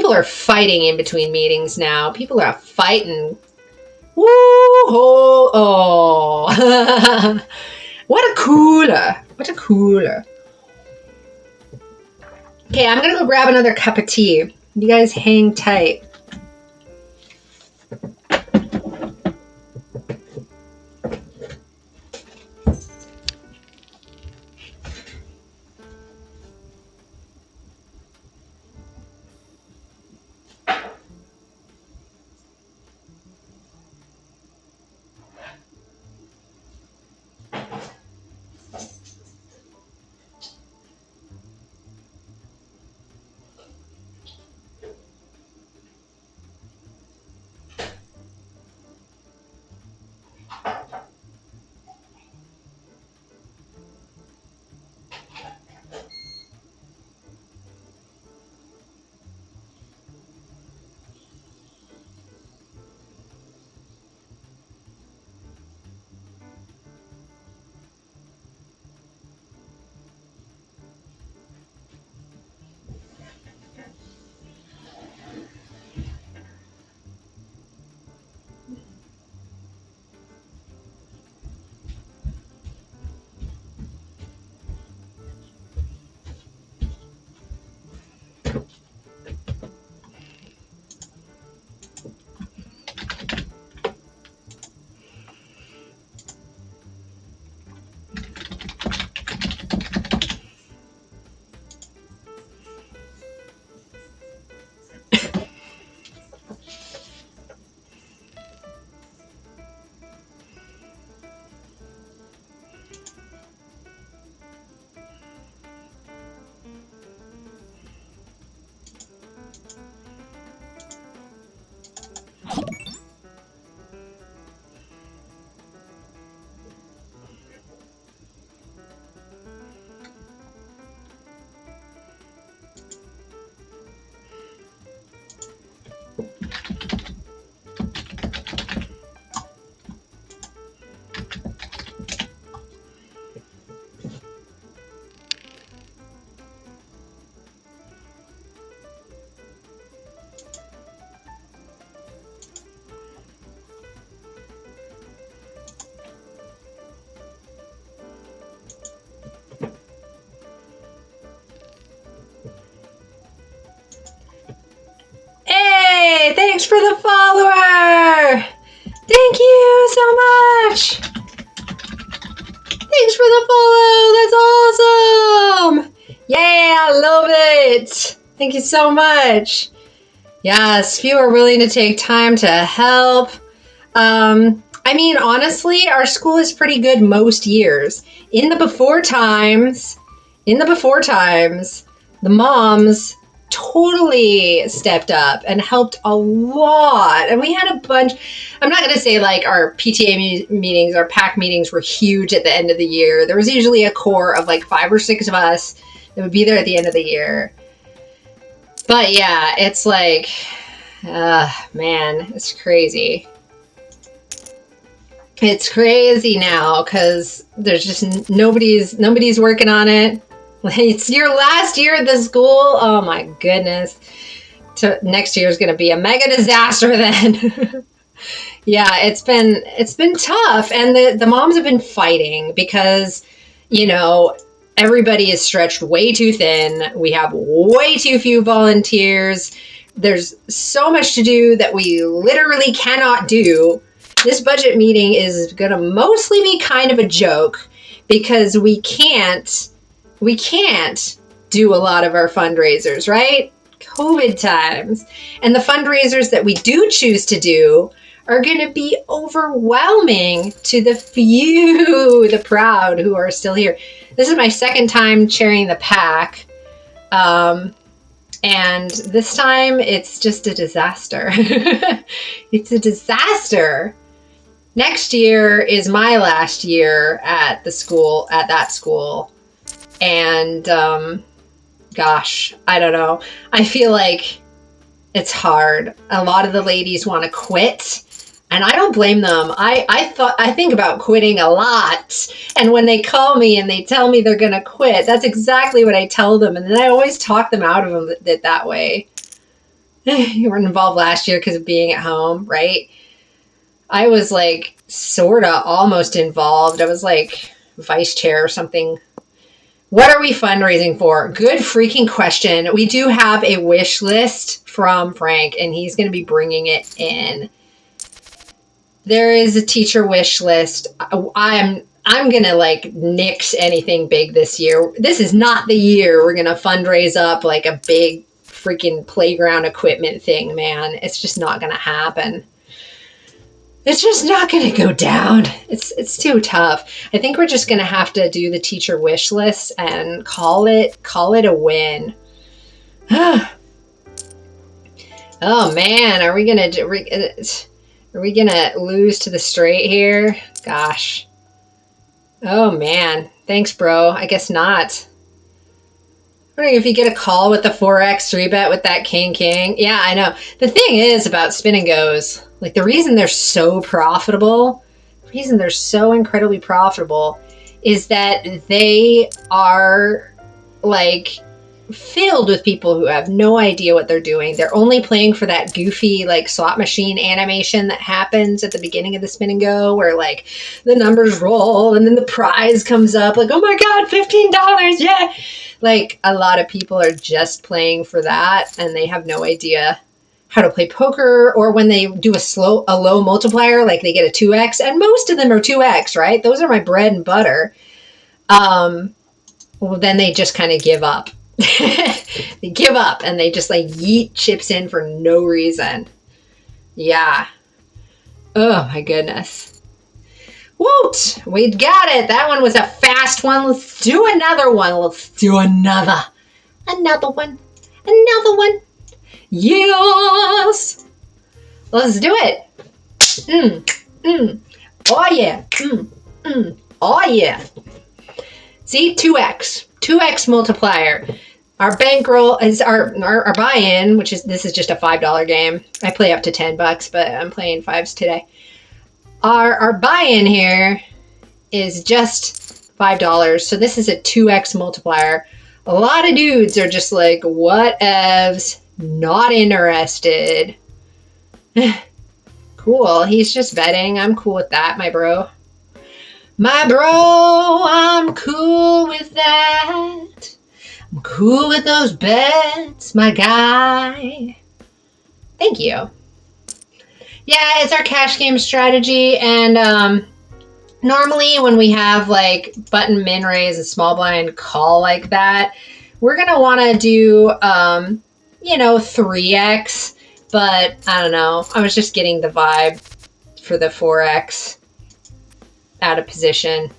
are fighting in between meetings now. People are fighting. Woo! Oh. What a cooler. What a cooler. Okay, I'm going to go grab another cup of tea. You guys hang tight. Hey, thanks for the follower. Thank you so much. Thanks for the follow. That's awesome. Yeah, I love it. Thank you so much. Yes, if you are willing to take time to help. I mean, honestly, our school is pretty good most years. In the before times, the moms totally stepped up and helped a lot. And we had a bunch, I'm not going to say like our PTA meetings, our PAC meetings were huge at the end of the year. There was usually a core of like 5 or 6 of us that would be there at the end of the year. But yeah, it's like, man, it's crazy. It's crazy now because there's just nobody's working on it. It's your last year at the school. Oh my goodness. Next year is going to be a mega disaster then. Yeah, it's been tough. And the moms have been fighting because, you know, everybody is stretched way too thin. We have way too few volunteers. There's so much to do that we literally cannot do. This budget meeting is going to mostly be kind of a joke because we can't do a lot of our fundraisers, right? COVID times. And the fundraisers that we do choose to do are going to be overwhelming to the few, the proud who are still here. This is my second time chairing the PAC. And this time it's just a disaster. It's a disaster. Next year is my last year at that school. And, gosh, I don't know. I feel like it's hard. A lot of the ladies want to quit, and I don't blame them. I think about quitting a lot. And when they call me and they tell me they're going to quit, that's exactly what I tell them. And then I always talk them out of it that way. You weren't involved last year because of being at home, right? I was like sort of almost involved. I was like vice chair or something. What are we fundraising for? Good freaking question. We do have a wish list from Frank, and he's going to be bringing it in. There is a teacher wish list. I'm going to like nix anything big this year. This is not the year we're going to fundraise up like a big freaking playground equipment thing, man. It's just not going to happen. It's just not going to go down. It's too tough. I think we're just going to have to do the teacher wish list and call it a win. Oh man, are we going to lose to the straight here? Gosh. Oh man, thanks bro. I guess not. I don't know if you get a call with the 4x 3-bet with that king. Yeah, I know. The thing is about spin and goes, like the reason they're so profitable, the reason they're so incredibly profitable is that they are like filled with people who have no idea what they're doing. They're only playing for that goofy like slot machine animation that happens at the beginning of the spin and go where like the numbers roll and then the prize comes up like, oh my God, $15. Yeah. Like, a lot of people are just playing for that, and they have no idea how to play poker, or when they do a low multiplier, like they get a 2x, and most of them are 2x, right? Those are my bread and butter. Well, then they just kind of give up. They give up, and they just like yeet chips in for no reason. Yeah. Oh my goodness. Woot! We got it. That one was a fast one. Let's do another one. Let's do another one. Yes! Let's do it. Oh yeah. Oh yeah. See, 2x. 2x multiplier. Our bankroll is our buy-in, which is, this is just a $5 game. I play up to $10, but I'm playing 5s today. Our buy-in here is just $5. So this is a 2x multiplier. A lot of dudes are just like, whatevs, not interested. Cool. He's just betting. I'm cool with that, my bro. My bro, I'm cool with that. I'm cool with those bets, my guy. Thank you. Yeah, it's our cash game strategy, and normally when we have like button min raise and small blind call like that, we're gonna want to do 3x, but I don't know. I was just getting the vibe for the 4x out of position.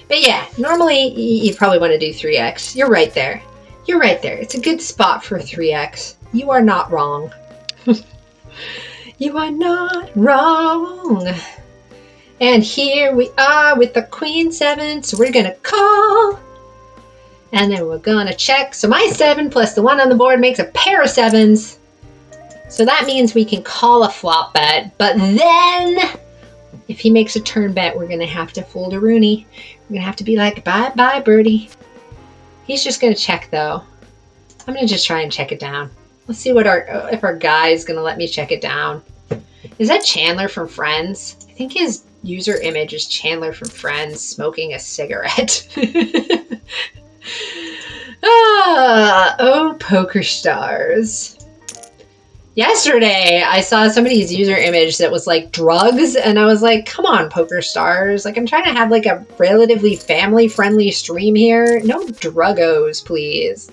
But yeah, normally you probably want to do 3x. You're right there. You're right there. It's a good spot for 3x. You are not wrong. You are not wrong. And here we are with the queen 7, so we're going to call. And then we're going to check. So my 7 plus the 1 on the board makes a pair of 7s. So that means we can call a flop bet. But then, if he makes a turn bet, we're going to have to fold a Rooney. We're going to have to be like, bye-bye, birdie. He's just going to check, though. I'm going to just try and check it down. Let's see if our guy is going to let me check it down. Is that Chandler from Friends? I think his user image is Chandler from Friends smoking a cigarette. Oh, poker stars. Yesterday, I saw somebody's user image that was like drugs, and I was like, come on, poker stars. Like, I'm trying to have like a relatively family-friendly stream here. No druggos, please.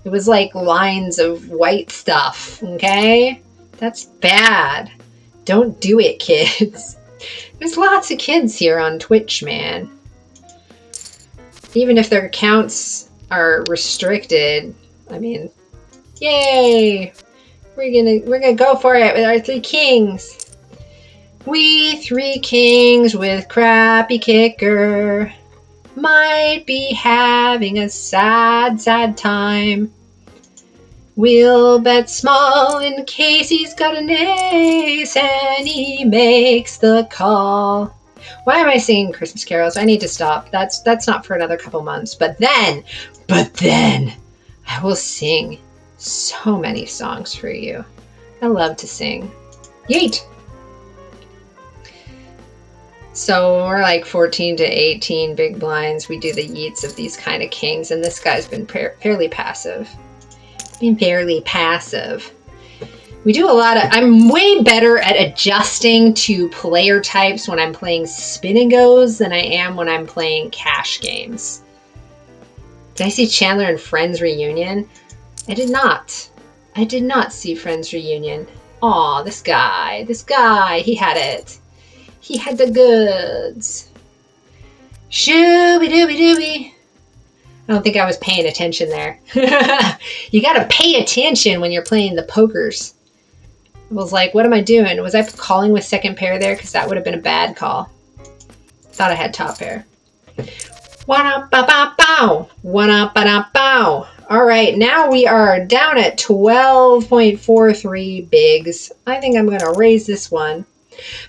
It was like lines of white stuff, okay? That's bad. Don't do it, kids. There's lots of kids here on Twitch, man. Even if their accounts are restricted, I mean, yay! We're gonna go for it with our 3 kings. We 3 kings with crappy kicker might be having a sad, sad time. We'll bet small in case he's got an ace and he makes the call. Why am I singing Christmas carols? I need to stop. That's not for another couple months. But then I will sing so many songs for you. I love to sing. Yeet! So we're like 14 to 18 big blinds. We do the yeets of these kind of kings, and this guy's been fairly passive. We do a lot of... I'm way better at adjusting to player types when I'm playing spin and goes than I am when I'm playing cash games. Did I see Chandler and Friends Reunion? I did not. I did not see Friends Reunion. Aw, this guy, he had it. He had the goods. Shooby-dooby-dooby. I don't think I was paying attention there. You gotta pay attention when you're playing the pokers. I was like, what am I doing? Was I calling with second pair there? Because that would have been a bad call. Thought I had top pair. Wa-da-ba-ba-bow. Wa-da-ba-da-bow. All right, now we are down at 12.43 bigs. I think I'm going to raise this one.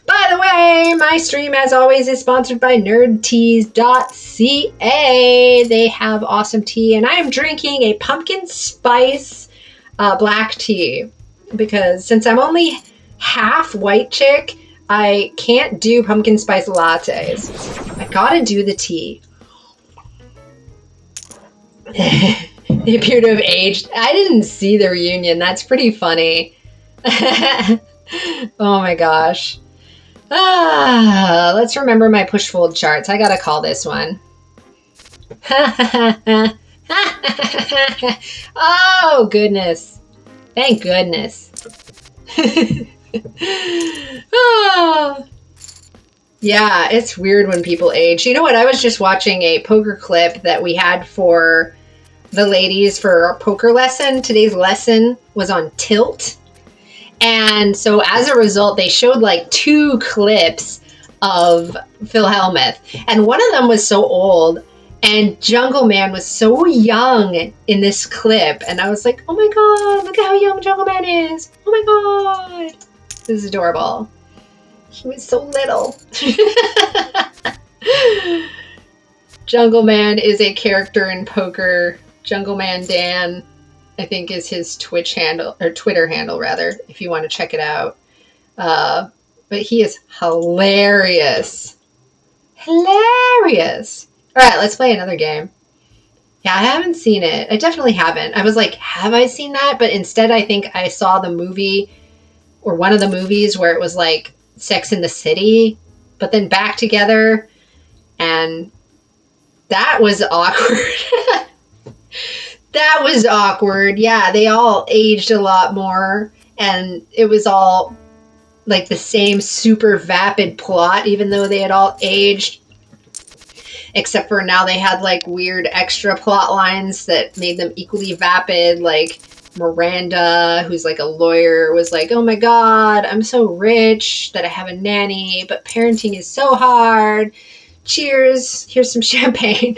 By the way, my stream, as always, is sponsored by nerdteas.ca. They have awesome tea, and I am drinking a pumpkin spice black tea because since I'm only half white chick, I can't do pumpkin spice lattes. I gotta do the tea. They appear to have aged. I didn't see the reunion. That's pretty funny. Oh my gosh. Let's remember my push-fold charts. I gotta call this one. Oh, goodness. Thank goodness. Oh. Yeah, it's weird when people age. You know what? I was just watching a poker clip that we had for the ladies for our poker lesson. Today's lesson was on tilt. And so as a result, they showed like 2 clips of Phil Hellmuth. And one of them was so old. And Jungle Man was so young in this clip. And I was like, oh my God, look at how young Jungle Man is. Oh my God. This is adorable. He was so little. Jungle Man is a character in poker. Jungle Man Dan, I think, is his Twitch handle, or Twitter handle rather, if you want to check it out. But he is hilarious. Hilarious. All right, let's play another game. Yeah, I haven't seen it. I definitely haven't. I was like, have I seen that? But instead, I think I saw the movie, or one of the movies where it was like Sex in the City, but then Back Together, and that was awkward. That was awkward. Yeah, they all aged a lot more, and it was all like the same super vapid plot, even though they had all aged, except for now they had like weird extra plot lines that made them equally vapid, like Miranda, who's like a lawyer, was like, oh my God, I'm so rich that I have a nanny, but parenting is so hard. Cheers. Here's some champagne.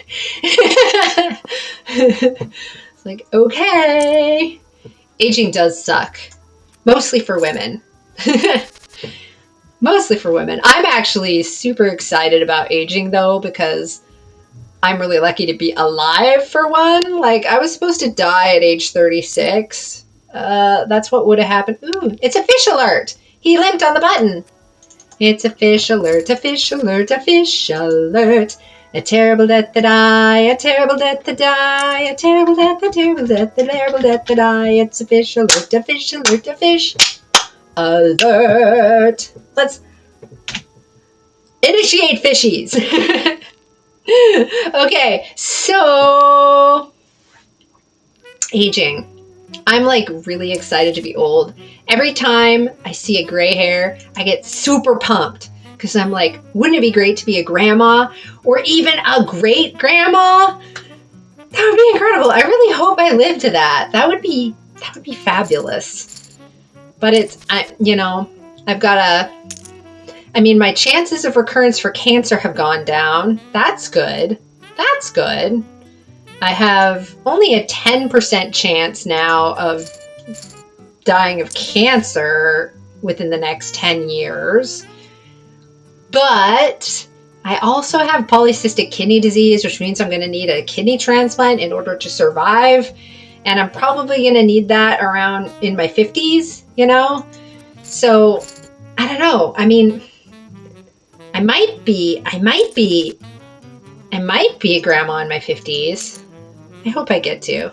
It's like, okay. Aging does suck. Mostly for women. Mostly for women. I'm actually super excited about aging though, because I'm really lucky to be alive for one. Like, I was supposed to die at age 36. That's what would have happened. Ooh, it's a fish alert. He linked on the button. It's a fish alert, a fish alert, a fish alert. A terrible death to die, a terrible death to die, a terrible death, a terrible death, a terrible death to die. It's a fish alert, a fish alert, a fish alert. Let's initiate fishies. Okay, so aging. I'm like really excited to be old. Every time I see a gray hair, I get super pumped because I'm like, wouldn't it be great to be a grandma or even a great grandma? That would be incredible. I really hope I live to that. That would be fabulous. But my chances of recurrence for cancer have gone down. That's good. That's good. I have only a 10% chance now of dying of cancer within the next 10 years. But I also have polycystic kidney disease, which means I'm going to need a kidney transplant in order to survive. And I'm probably going to need that around in my 50s, So, I don't know. I mean, I might be a grandma in my 50s. I hope I get to.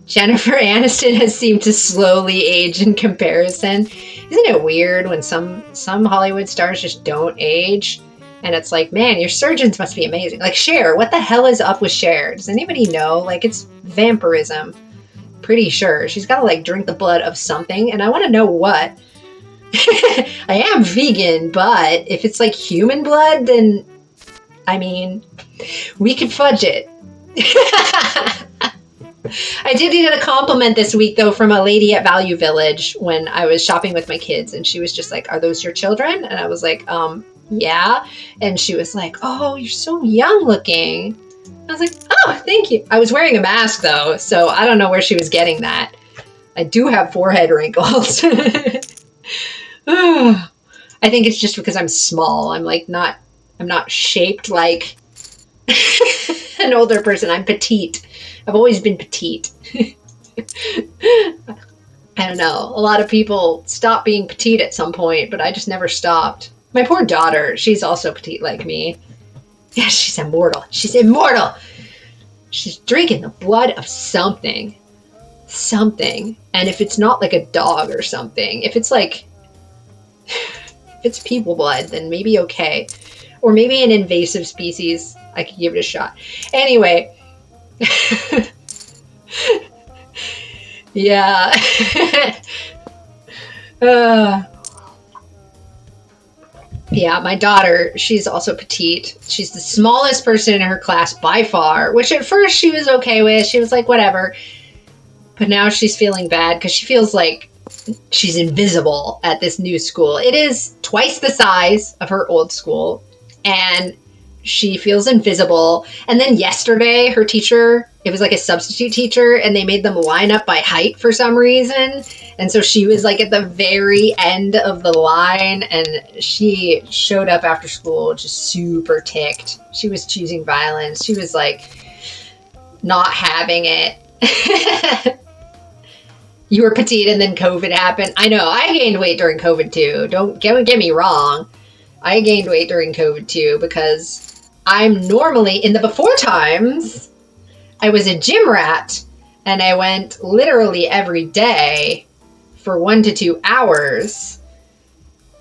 Jennifer Aniston has seemed to slowly age in comparison. Isn't it weird when some Hollywood stars just don't age? And it's like, man, your surgeons must be amazing. Like Cher, what the hell is up with Cher? Does anybody know? Like, it's vampirism. Pretty sure. She's got to like drink the blood of something, and I want to know what. I am vegan, but if it's like human blood, then, I mean, we could fudge it. I did get a compliment this week, though, from a lady at Value Village when I was shopping with my kids, and she was just like, are those your children? And I was like, yeah. And she was like, oh, you're so young looking. I was like, oh, thank you. I was wearing a mask, though, so I don't know where she was getting that. I do have forehead wrinkles. I think it's just because I'm small. I'm not shaped like an older person. I'm petite. I've always been petite. I don't know. A lot of people stop being petite at some point, but I just never stopped. My poor daughter, she's also petite like me. Yeah, she's immortal. She's immortal. She's drinking the blood of something. Something. And if it's not like a dog or something, if it's like, if it's people blood, then maybe okay. Or maybe an invasive species. I could give it a shot. Anyway. Yeah. Yeah, my daughter, she's also petite. She's the smallest person in her class by far, which at first she was okay with. She was like, whatever. But now she's feeling bad because she feels like she's invisible at this new school. It is twice the size of her old school, and she feels invisible. And then yesterday, her teacher, it was like a substitute teacher, and they made them line up by height for some reason. And so she was like at the very end of the line, and she showed up after school just super ticked. She was choosing violence. She was like not having it. You were petite and then COVID happened. I know, I gained weight during COVID too. Don't get me wrong. I gained weight during COVID too because I'm normally, in the before times, I was a gym rat and I went literally every day for 1 to 2 hours.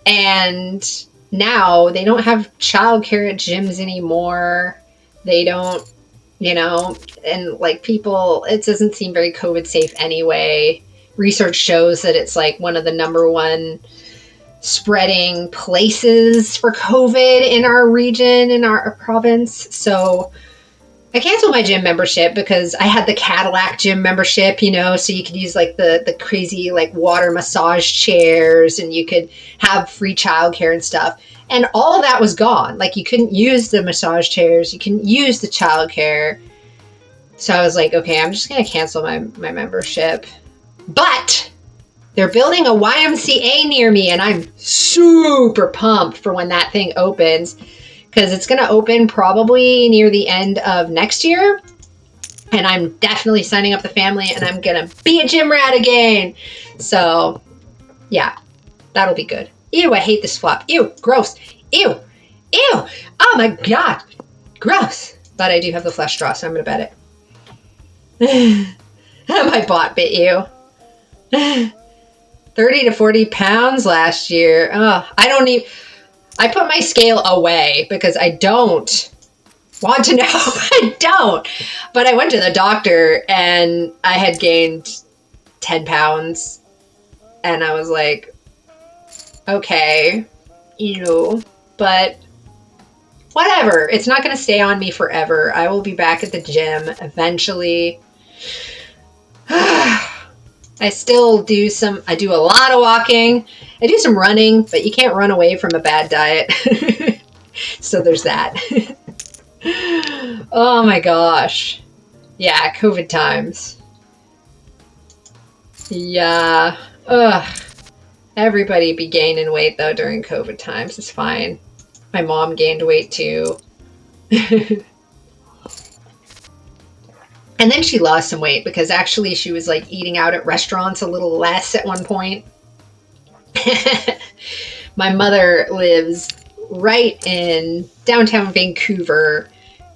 And now they don't have childcare at gyms anymore. They don't, you know, and like people, it doesn't seem very COVID safe anyway. Research shows that it's like one of the #1 spreading places for COVID in our region, in our province. So I canceled my gym membership because I had the Cadillac gym membership, you know, so you could use like the crazy like water massage chairs and you could have free childcare and stuff. And all of that was gone. Like you couldn't use the massage chairs. You couldn't use the childcare. So I was like, okay, I'm just going to cancel my membership. But they're building a YMCA near me and I'm super pumped for when that thing opens because it's going to open probably near the end of next year. And I'm definitely signing up the family and I'm going to be a gym rat again. So yeah, that'll be good. Ew, I hate this flop. Ew, gross. Ew, ew. Oh my God, gross. But I do have the flesh straw, so I'm going to bet it. My bot bit you. 30 to 40 pounds last year. Oh, I put my scale away because I don't want to know. I don't. But I went to the doctor and I had gained 10 pounds. And I was like, okay, ew, but whatever. It's not going to stay on me forever. I will be back at the gym eventually. I do a lot of walking. I do some running, but you can't run away from a bad diet. So there's that. Oh my gosh. Yeah, COVID times. Yeah. Ugh. Everybody be gaining weight though during COVID times. It's fine. My mom gained weight too. And then she lost some weight because actually she was like eating out at restaurants a little less at one point. My mother lives right in downtown Vancouver,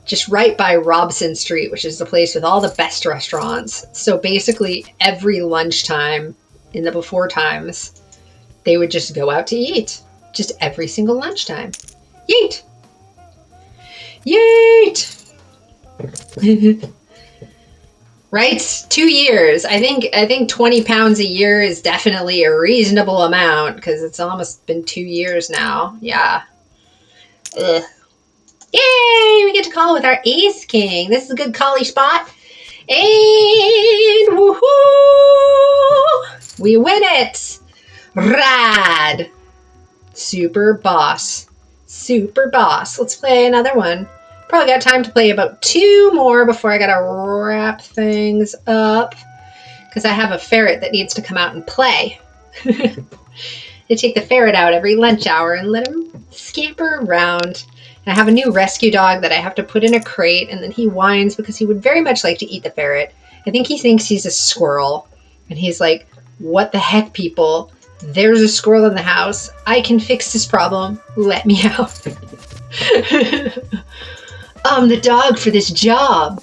just right by Robson Street, which is the place with all the best restaurants. So basically every lunchtime in the before times, they would just go out to eat. Just every single lunchtime. Yeet! Yeet! Right? 2 years. I think 20 pounds a year is definitely a reasonable amount because it's almost been 2 years now. Yeah. Ugh. Yay! We get to call with our Ace King. This is a good collie spot. And woohoo! We win it! Rad! Super boss. Super boss. Let's play another one. Probably got time to play about 2 more before I gotta wrap things up. Because I have a ferret that needs to come out and play. They take the ferret out every lunch hour and let him scamper around. And I have a new rescue dog that I have to put in a crate, and then he whines because he would very much like to eat the ferret. I think he thinks he's a squirrel. And he's like, what the heck, people? There's a squirrel in the house. I can fix this problem. Let me out. I'm the dog for this job.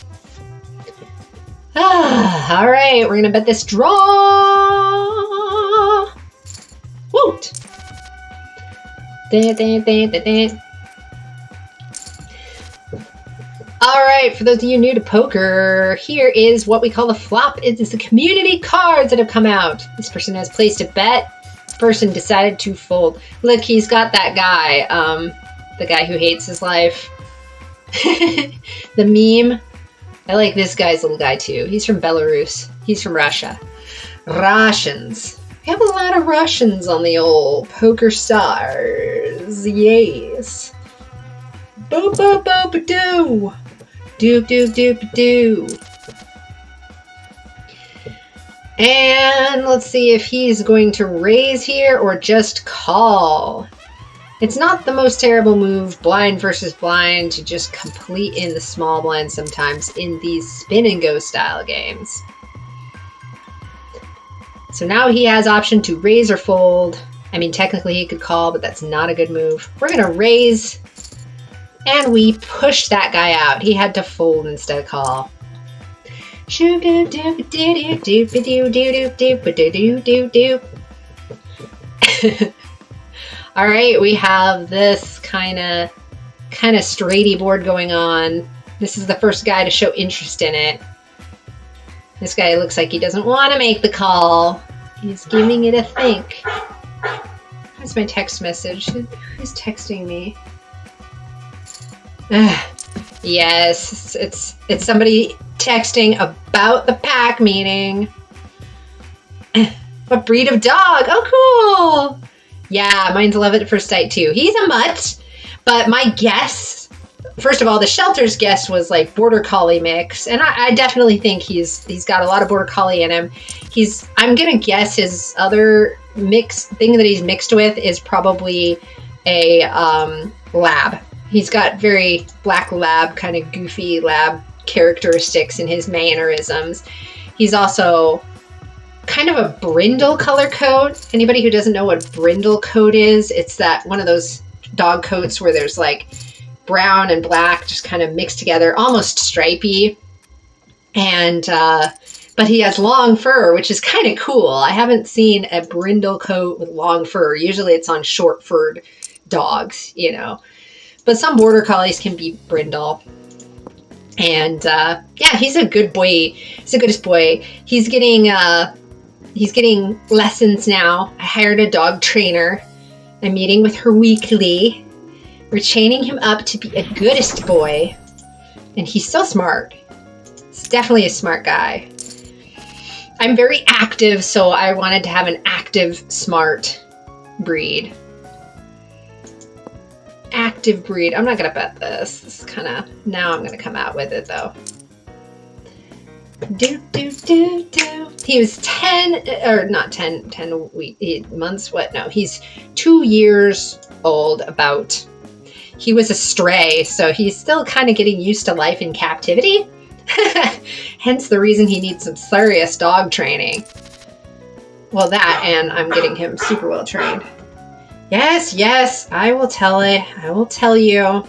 All right, we're gonna bet this draw. Woot! All right, for those of you new to poker, here is what we call the flop. It is the community cards that have come out. This person has placed a bet. Person decided to fold. Look, he's got that guy, the guy who hates his life. The meme. I like this guy's little guy too. He's from Belarus. He's from Russia. Russians. We have a lot of Russians on the old Poker Stars. Yes. Boop, boop, boop, doo. Doop, doop, doop, doo. And let's see if he's going to raise here or just call. It's not the most terrible move, blind versus blind, to just complete in the small blind sometimes in these spin and go style games. So now he has option to raise or fold. I mean, technically he could call, but that's not a good move. We're going to raise, and we push that guy out. He had to fold instead of call. All right, we have this kind of straighty board going on. This is the first guy to show interest in it. This guy looks like he doesn't want to make the call. He's giving it a think. That's my text message. Who's texting me? Yes, it's somebody texting about the pack meeting. What breed of dog? Oh, cool. Yeah, mine's love at first sight too. He's a mutt, but my guess, first of all, the shelter's guess was like border collie mix, and I definitely think he's got a lot of border collie in him. I'm gonna guess his other mix thing that he's mixed with is probably a lab. He's got very black lab, kind of goofy lab characteristics in his mannerisms. He's also kind of a brindle color coat. Anybody who doesn't know what brindle coat is, it's that one of those dog coats where there's like brown and black just kind of mixed together, almost stripy. And but he has long fur, which is kind of cool. I haven't seen a brindle coat with long fur. Usually it's on short furred dogs, you know. But some border collies can be brindle. And yeah, he's a good boy. He's the goodest boy. He's getting lessons now. I hired a dog trainer. I'm meeting with her weekly. We're training him up to be a goodest boy. And he's so smart. He's definitely a smart guy. I'm very active, so I wanted to have an active, smart breed. Active breed. I'm not going to bet this. This is kind of... Now I'm going to come out with it, though. He was 10... Or not 10 months. What? No, he's 2 years old, about. He was a stray, so he's still kind of getting used to life in captivity. Hence the reason he needs some serious dog training. Well, that, and I'm getting him super well trained. Yes, I will tell it. I will tell you.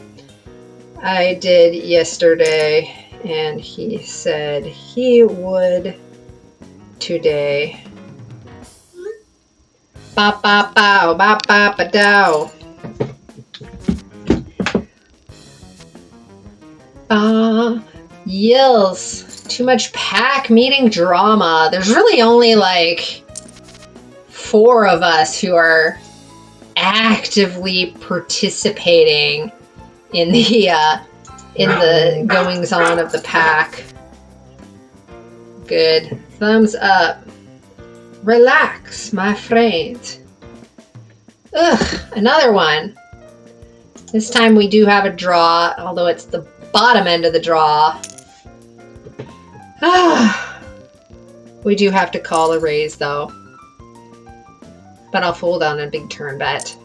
I did yesterday, and he said he would today. Ba ba bow, ba ba ba dow. Yills. Too much pack meeting drama. There's really only like 4 of us who are actively participating in the goings on of the pack. Good. Thumbs up. Relax, my friend. Ugh, another one. This time we do have a draw, although it's the bottom end of the draw. We do have to call a raise though. But I'll fold on a big turn bet.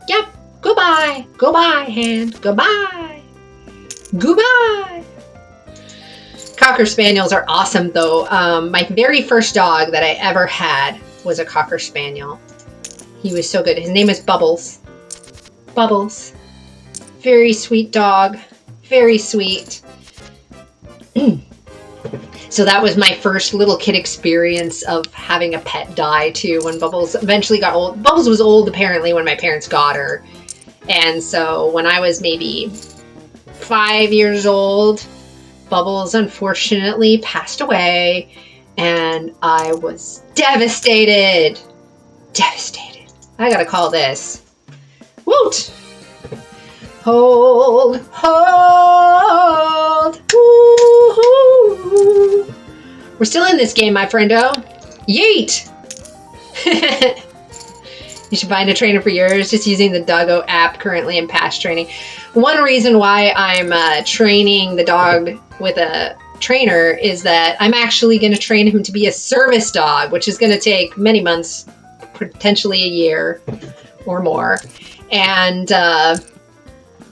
Yep. Goodbye. Goodbye, hand. Goodbye. Goodbye. Cocker Spaniels are awesome, though. My very first dog that I ever had was a Cocker Spaniel. He was so good. His name is Bubbles. Bubbles. Very sweet dog. Very sweet. So that was my first little kid experience of having a pet die too, when Bubbles eventually got old. Bubbles was old apparently when my parents got her. And so when I was maybe 5 years old, Bubbles unfortunately passed away, and I was devastated. Devastated. I gotta call this. Woot! Hold, hold, woo-hoo. We're still in this game, my friendo. Yeet! You should find a trainer for yours. Just using the Doggo app currently in past training. One reason why I'm training the dog with a trainer is that I'm actually going to train him to be a service dog, which is going to take many months, potentially a year or more. And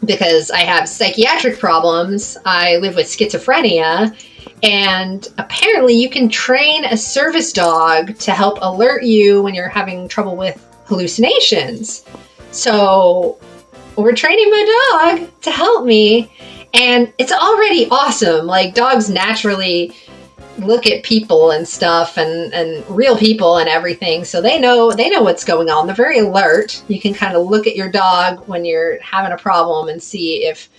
because I have psychiatric problems, I live with schizophrenia, and apparently you can train a service dog to help alert you when you're having trouble with hallucinations. So we're training my dog to help me, and it's already awesome. Like, dogs naturally look at people and stuff, and real people and everything, so they know what's going on. They're very alert. You can kind of look at your dog when you're having a problem and see if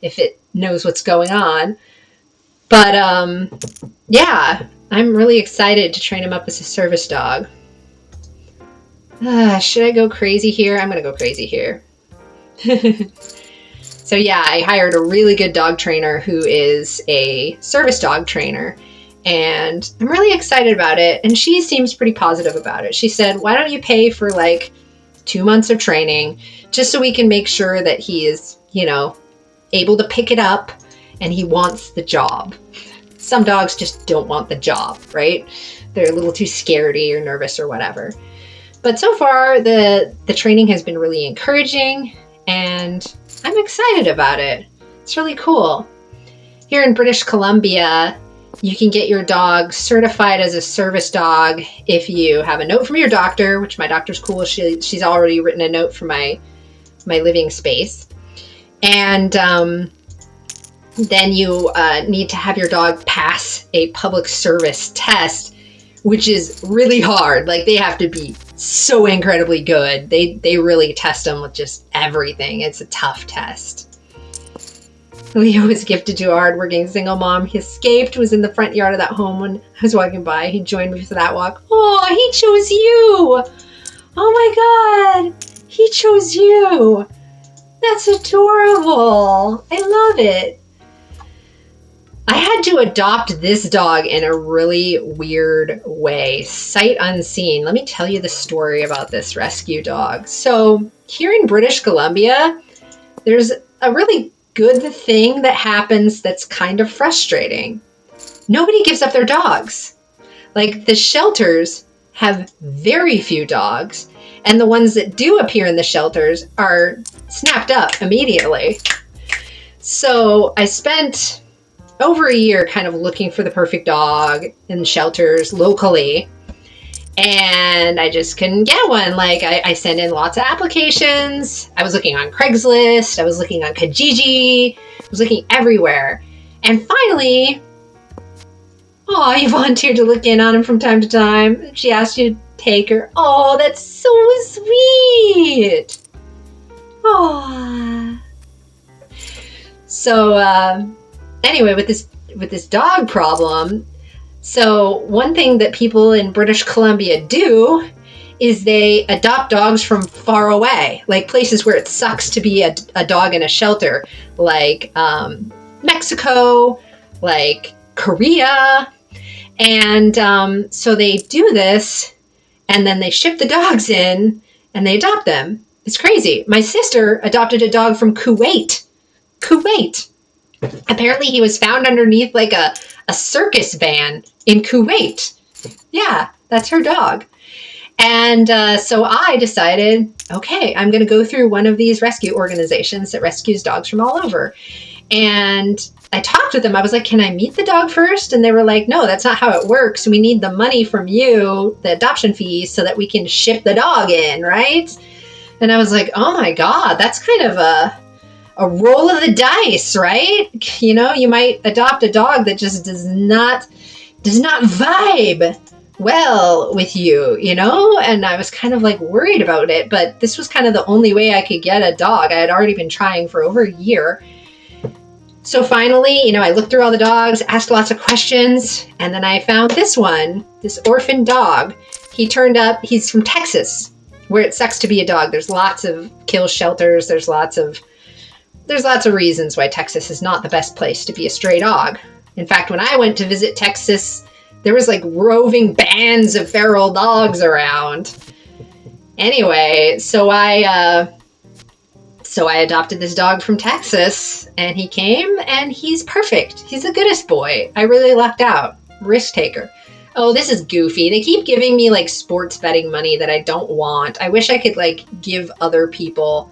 it knows what's going on. But yeah, I'm really excited to train him up as a service dog. Should I go crazy here? I'm gonna go crazy here. So yeah, I hired a really good dog trainer who is a service dog trainer, and I'm really excited about it. And she seems pretty positive about it. She said, why don't you pay for like 2 months of training just so we can make sure that he is, able to pick it up and he wants the job. Some dogs just don't want the job, right? They're a little too scaredy or nervous or whatever. But so far, the training has been really encouraging, and I'm excited about it. It's really cool. Here in British Columbia, you can get your dog certified as a service dog if you have a note from your doctor, which my doctor's cool. She's already written a note for my living space. And then you need to have your dog pass a public service test, which is really hard. Like, they have to be so incredibly good. They really test them with just everything. It's a tough test. Leo was gifted to a hardworking single mom. He escaped, was in the front yard of that home when I was walking by. He joined me for that walk. Oh, he chose you. Oh my God. He chose you. That's adorable. I love it. I had to adopt this dog in a really weird way, sight unseen. Let me tell you the story about this rescue dog. So here in British Columbia, there's a really good thing that happens that's kind of frustrating. Nobody gives up their dogs. Like, the shelters have very few dogs, and the ones that do appear in the shelters are snapped up immediately. So I spent over a year kind of looking for the perfect dog in shelters locally, and I just couldn't get one. Like, I sent in lots of applications. I was looking on Craigslist. I was looking on Kijiji. I was looking everywhere. And finally, you volunteered to look in on him from time to time. She asked you to take her. Oh, that's so sweet. Oh. So, anyway, with this dog problem, so one thing that people in British Columbia do is they adopt dogs from far away, like places where it sucks to be a dog in a shelter, like Mexico, like Korea. And so they do this, and then they ship the dogs in, and they adopt them. It's crazy. My sister adopted a dog from Kuwait. Apparently he was found underneath like a circus van in Kuwait. Yeah, that's her dog. And so I decided, okay, I'm going to go through one of these rescue organizations that rescues dogs from all over. And I talked with them. I was like, can I meet the dog first? And they were like, no, that's not how it works. We need the money from you, the adoption fees, so that we can ship the dog in, right? And I was like, oh my God, that's kind of a roll of the dice, right? You know, you might adopt a dog that just does not does not vibe well with you, you know? And I was kind of like worried about it, but this was kind of the only way I could get a dog. I had already been trying for over a year. So finally, you know, I looked through all the dogs, asked lots of questions, and then I found this one, this orphan dog. He turned up, he's from Texas, where it sucks to be a dog. There's lots of kill shelters, there's lots of reasons why Texas is not the best place to be a stray dog. In fact, when I went to visit Texas, there was like roving bands of feral dogs around. Anyway, so I adopted this dog from Texas, and he came, and he's perfect. He's the goodest boy. I really lucked out. Risk taker. Oh, this is goofy. They keep giving me like sports betting money that I don't want. I wish I could like give other people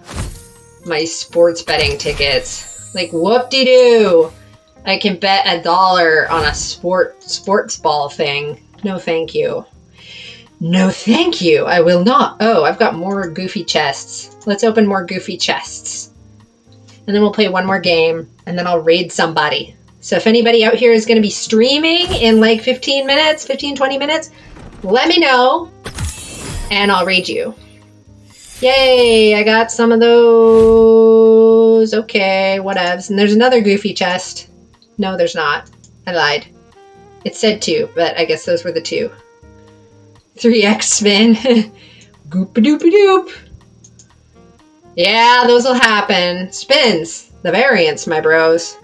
my sports betting tickets. Like, whoop-de-doo. I can bet $1 on a sports ball thing. No, thank you. No, thank you. I will not. Oh, I've got more goofy chests. Let's open more goofy chests. And then we'll play one more game, and then I'll raid somebody. So if anybody out here is going to be streaming in like 15 minutes, 15, 20 minutes, let me know, and I'll raid you. Yay, I got some of those. Okay, whatevs. And there's another goofy chest. No, there's not. I lied. It said 2, but I guess those were the 2. 3x spin. Goop-a-doop-a-doop. Yeah, those will happen. Spins. The variance, my bros.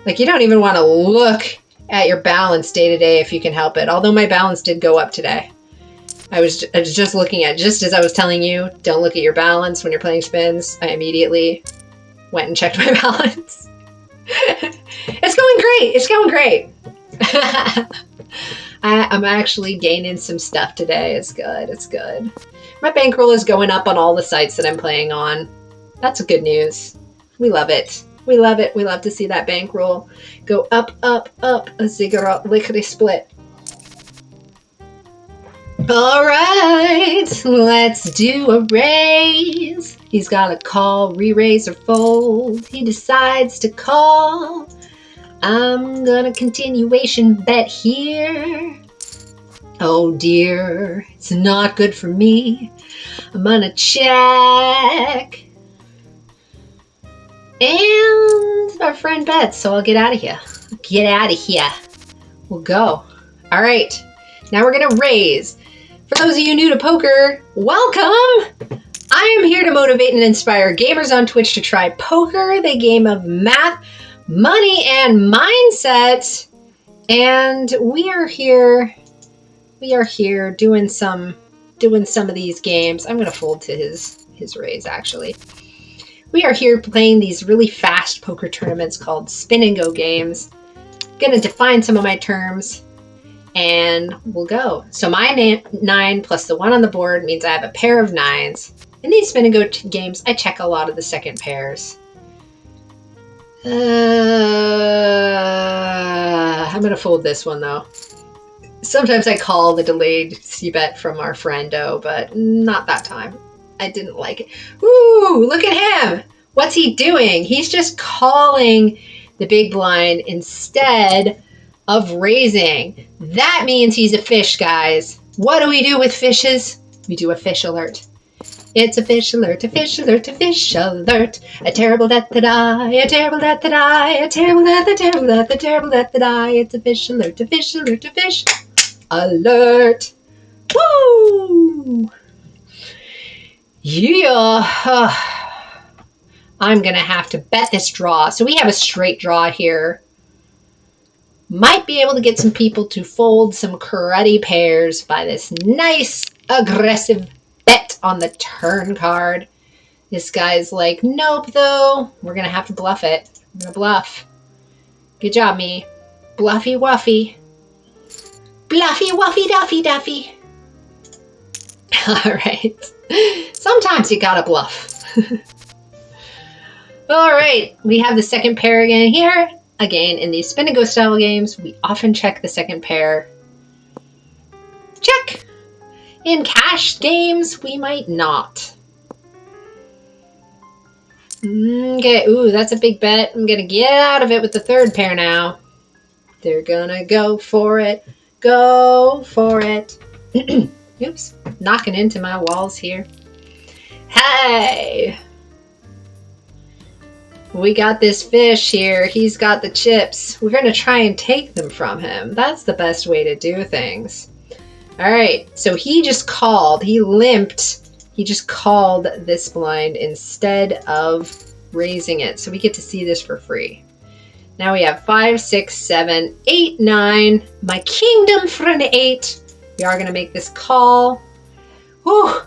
Like, you don't even want to look at your balance day to day if you can help it. Although my balance did go up today. I was just looking at, just as I was telling you, don't look at your balance when you're playing spins. I immediately went and checked my balance. It's going great. It's going great. I'm actually gaining some stuff today. It's good. It's good. My bankroll is going up on all the sites that I'm playing on. That's good news. We love it. We love it. We love to see that bankroll go up, up, up. A ziggurat lickety split. All right, let's do a raise. He's got a call, re-raise, or fold. He decides to call. I'm gonna continuation bet here. Oh dear, it's not good for me. I'm gonna check. And our friend bets, so I'll get out of here. Get out of here. We'll go. All right, now we're gonna raise. For those of you new to poker, welcome! I am here to motivate and inspire gamers on Twitch to try poker, the game of math, money, and mindset. And we are here doing some of these games. I'm gonna fold to his raise actually. We are here playing these really fast poker tournaments called spin and go games. Gonna define some of my terms. And we'll go. So my 9 plus the 1 on the board means I have a pair of 9s. In these spin and go games, I check a lot of the second pairs. I'm going to fold this one, though. Sometimes I call the delayed c-bet from our friendo, but not that time. I didn't like it. Ooh, look at him. What's he doing? He's just calling the big blind instead of raising. That means he's a fish, guys. What do we do with fishes? We do a fish alert. It's a fish alert, a fish alert, a fish alert. A terrible death to die, a terrible death to die, a terrible death, a terrible death, a terrible death to die. It's a fish alert, a fish alert, a fish alert. Woo! Yeah. I'm gonna have to bet this draw. So we have a straight draw here. Might be able to get some people to fold some cruddy pairs by this nice, aggressive bet on the turn card. This guy's like, nope, though. We're going to have to bluff it. I'm going to bluff. Good job, me. Bluffy wuffy. Bluffy wuffy duffy duffy. All right. Sometimes you got to bluff. All right. We have the second pair again here. Again, in these spin and go style games, we often check the second pair. Check! In cash games, we might not. Okay, ooh, that's a big bet. I'm gonna get out of it with the third pair now. They're gonna go for it. go for it. Oops, knocking into my walls here. Hey! We got this fish here. He's got the chips. We're going to try and take them from him. That's the best way to do things. All right, so he just called. He limped. He just called this blind instead of raising it. So we get to see this for free. Now we have 5, 6, 7, 8, 9. My kingdom for an 8. We are going to make this call. Whew.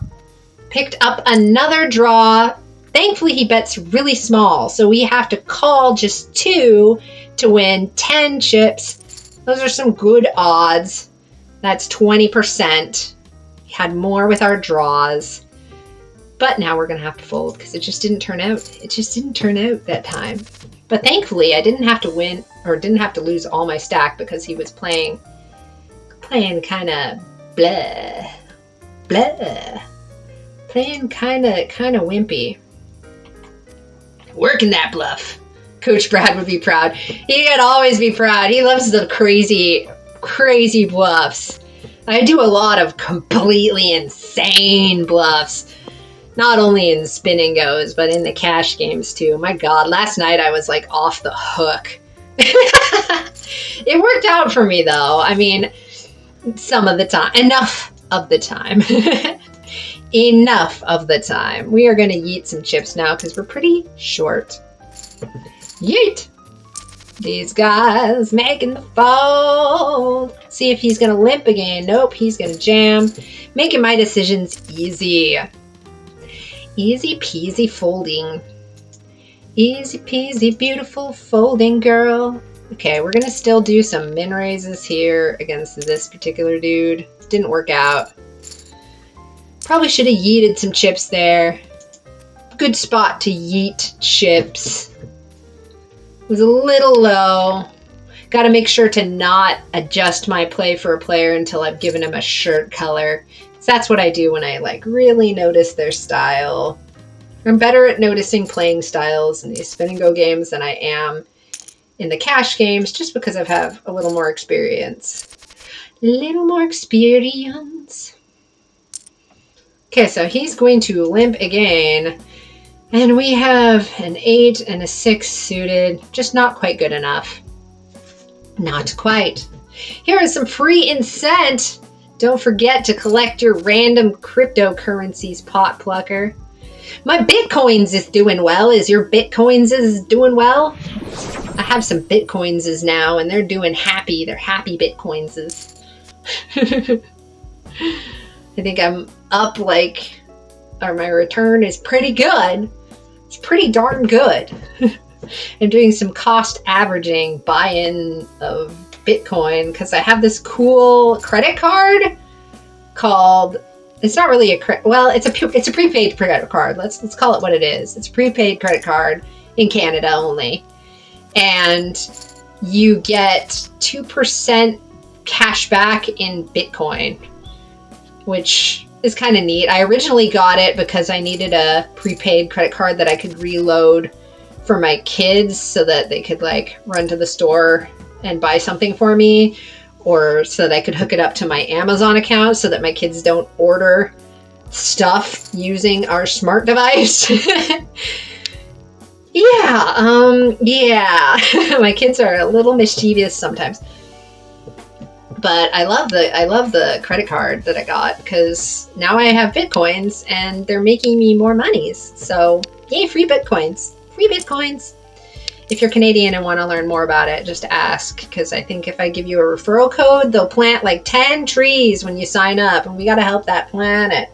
Picked up another draw. Thankfully, he bets really small. So we have to call just 2 to win 10 chips. Those are some good odds. That's 20%. We had more with our draws. But now we're going to have to fold because it just didn't turn out. It just didn't turn out that time. But thankfully, I didn't have to win or didn't have to lose all my stack because he was playing kind of blah. Playing kind of wimpy. Working that bluff. Coach Brad would be proud. He could always be proud. He loves the crazy bluffs. I do a lot of completely insane bluffs. Not only in spin and goes, but in the cash games too. My God, last night I was like off the hook. It worked out for me though. I mean, some of the time. Enough of the time. Enough of the time. We are going to yeet some chips now because we're pretty short. Yeet! These guys making the fold. See if he's going to limp again. Nope, he's going to jam. Making my decisions easy. Easy peasy folding. Easy peasy beautiful folding, girl. Okay, we're going to still do some min raises here against this particular dude. Didn't work out. Probably should have yeeted some chips there. Good spot to yeet chips. It was a little low. Got to make sure to not adjust my play for a player until I've given him a shirt color. So that's what I do when I like really notice their style. I'm better at noticing playing styles in these spin and go games than I am in the cash games just because I have a little more experience. Okay, so he's going to limp again. And we have an 8 and a 6 suited. Just not quite good enough. Not quite. Here is some free incent. Don't forget to collect your random cryptocurrencies, pot plucker. My Bitcoins is doing well. Is your Bitcoins is doing well? I have some Bitcoins now and they're doing happy. They're happy Bitcoins. I think I'm up like, or my return is pretty good. It's pretty darn good. I'm doing some cost averaging buy-in of Bitcoin because I have this cool credit card called, it's not really a credit, well, it's a prepaid credit card. Let's call it what it is. It's a prepaid credit card in Canada only. And you get 2% cash back in Bitcoin, which is kind of neat. I originally got it because I needed a prepaid credit card that I could reload for my kids so that they could like run to the store and buy something for me, or so that I could hook it up to my Amazon account so that my kids don't order stuff using our smart device. Yeah. My kids are a little mischievous sometimes. But I love the credit card that I got because now I have Bitcoins and they're making me more monies. So yay, free Bitcoins. Free Bitcoins. If you're Canadian and want to learn more about it, just ask, because I think if I give you a referral code, they'll plant like 10 trees when you sign up, and we got to help that planet.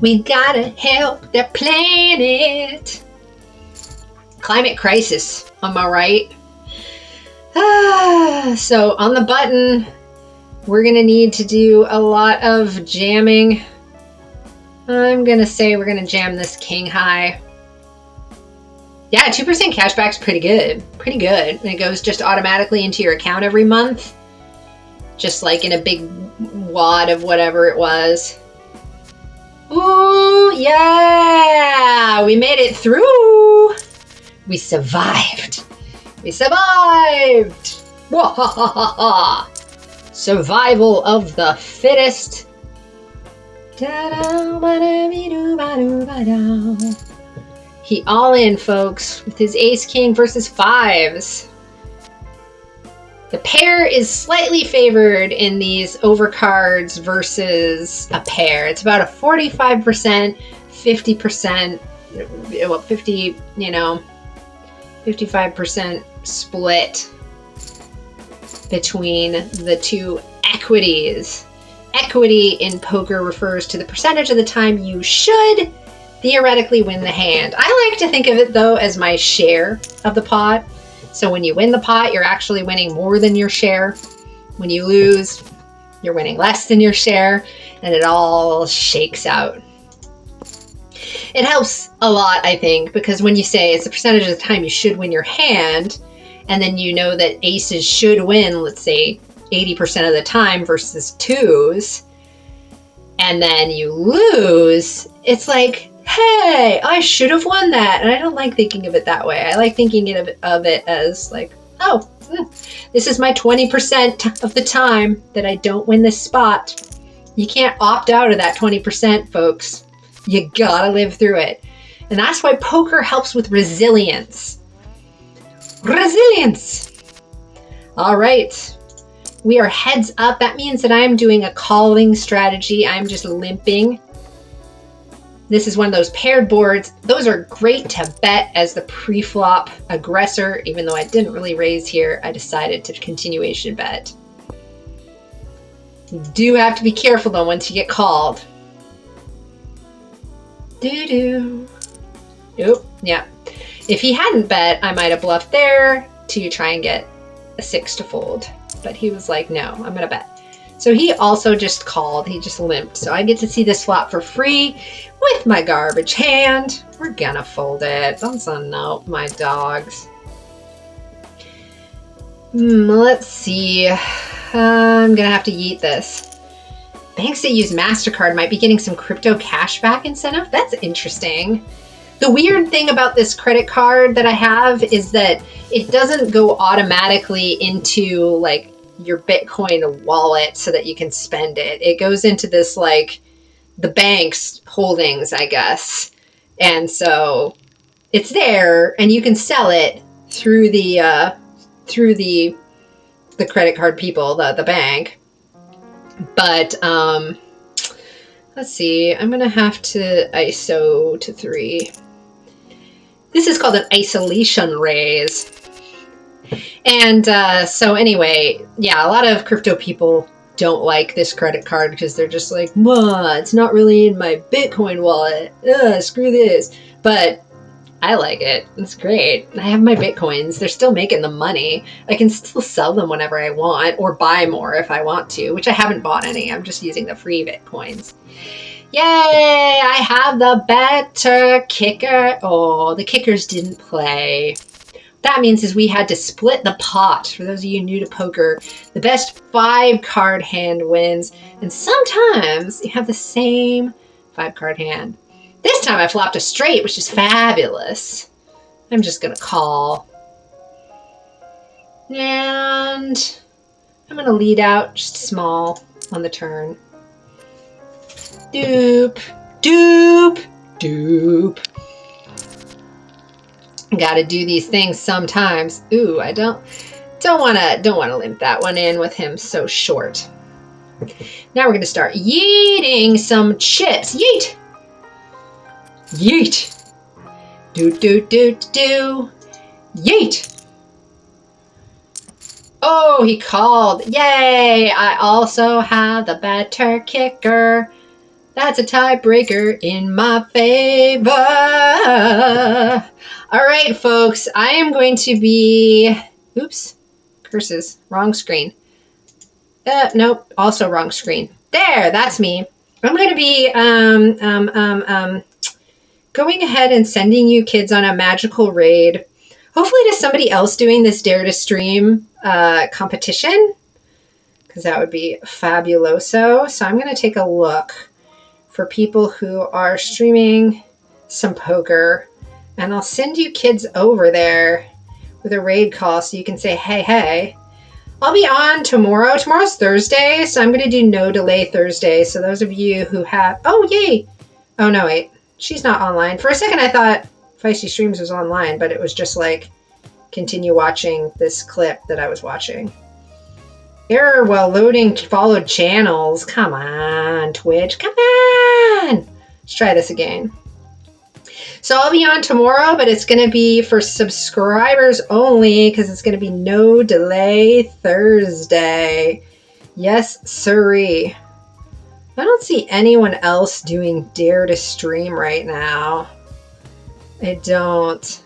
We got to help the planet. Climate crisis, am I right? So on the button, we're going to need to do a lot of jamming. I'm going to say we're going to jam this king high. Yeah, 2% cashback's pretty good. Pretty good. And it goes just automatically into your account every month. Just like in a big wad of whatever it was. Ooh, yeah! We made it through! We survived. We survived! Wahahaha! Survival of the fittest. He all in, folks, with his ace king versus fives. The pair is slightly favored in these overcards versus a pair. It's about a 45%, 50%, well, 50, 55% split between the two equities. Equity in poker refers to the percentage of the time you should theoretically win the hand. I like to think of it, though, as my share of the pot. So when you win the pot, you're actually winning more than your share. When you lose, you're winning less than your share, and it all shakes out. It helps a lot, I think, because when you say it's the percentage of the time you should win your hand, and then you know that aces should win, let's say, 80% of the time versus twos, and then you lose, it's like, hey, I should have won that. And I don't like thinking of it that way. I like thinking of it as like, oh, this is my 20% of the time that I don't win this spot. You can't opt out of that 20%, folks. You gotta live through it. And that's why poker helps with resilience. Resilience! All right. We are heads up. That means that I'm doing a calling strategy. I'm just limping. This is one of those paired boards. Those are great to bet as the pre-flop aggressor. Even though I didn't really raise here, I decided to continuation bet. You do have to be careful though once you get called. Doo-doo. Oop, yeah. If he hadn't bet, I might have bluffed there to try and get a 6 to fold. But he was like, no, I'm going to bet. So he also just called. He just limped. So I get to see this flop for free with my garbage hand. We're going to fold it. That's a no, my dogs. Let's see. I'm going to have to yeet this. Banks that use MasterCard might be getting some crypto cashback incentive. That's interesting. The weird thing about this credit card that I have is that it doesn't go automatically into like your Bitcoin wallet so that you can spend it. It goes into this like the bank's holdings, I guess. And so it's there and you can sell it through the credit card people, the bank. But let's see, I'm gonna have to ISO to 3. This is called an isolation raise. And so anyway, yeah, a lot of crypto people don't like this credit card because they're just like, it's not really in my Bitcoin wallet. Screw this. But I like it. It's great. I have my Bitcoins. They're still making the money. I can still sell them whenever I want or buy more if I want to, which I haven't bought any. I'm just using the free Bitcoins. Yay! I have the better kicker. Oh, the kickers didn't play. That means is we had to split the pot. For those of you new to poker, the best 5-card hand wins. And sometimes you have the same 5-card hand. This time I flopped a straight, which is fabulous. I'm just going to call. And I'm going to lead out just small on the turn. Doop, doop, doop. Gotta do these things sometimes. Ooh, I don't wanna limp that one in with him so short. Now we're gonna start yeeting some chips. Yeet! Yeet! Do do do do. Yeet! Oh, he called. Yay! I also have the better kicker. That's a tiebreaker in my favor. All right, folks, I am going to be, oops, curses, wrong screen. Nope, also wrong screen. There, that's me. I'm going to be going ahead and sending you kids on a magical raid, hopefully to somebody else doing this Dare2Stream competition, because that would be fabuloso. So I'm going to take a look for people who are streaming some poker, and I'll send you kids over there with a raid call so you can say, hey, I'll be on tomorrow. Tomorrow's Thursday, so I'm going to do no delay Thursday. So those of you who have... Oh, yay. Oh, no, wait. She's not online. For a second, I thought Feisty Streams was online, but it was just like, continue watching this clip that I was watching. Error while loading followed channels. Come on, Twitch. Come on. Let's try this again. So I'll be on tomorrow, but it's going to be for subscribers only because it's going to be no delay Thursday. Yes, sirree. I don't see anyone else doing Dare2Stream right now. I don't.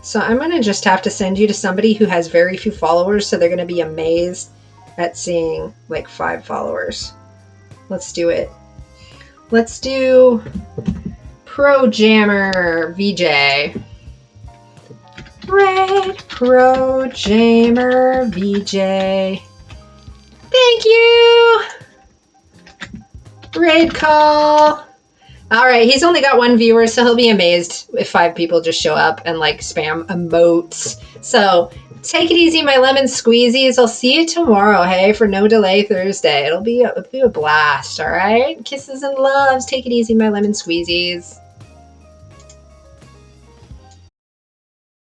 So I'm going to just have to send you to somebody who has very few followers, so they're going to be amazed at seeing like 5 followers. Let's do it. Let's do Pro Jammer VJ. Red Pro Jammer VJ. Thank you. Raid call. All right, he's only got 1 viewer, so he'll be amazed if 5 people just show up and like spam emotes. So take it easy, my lemon squeezies. I'll see you tomorrow, hey, for no delay Thursday. It'll be a blast, all right? Kisses and loves. Take it easy, my lemon squeezies.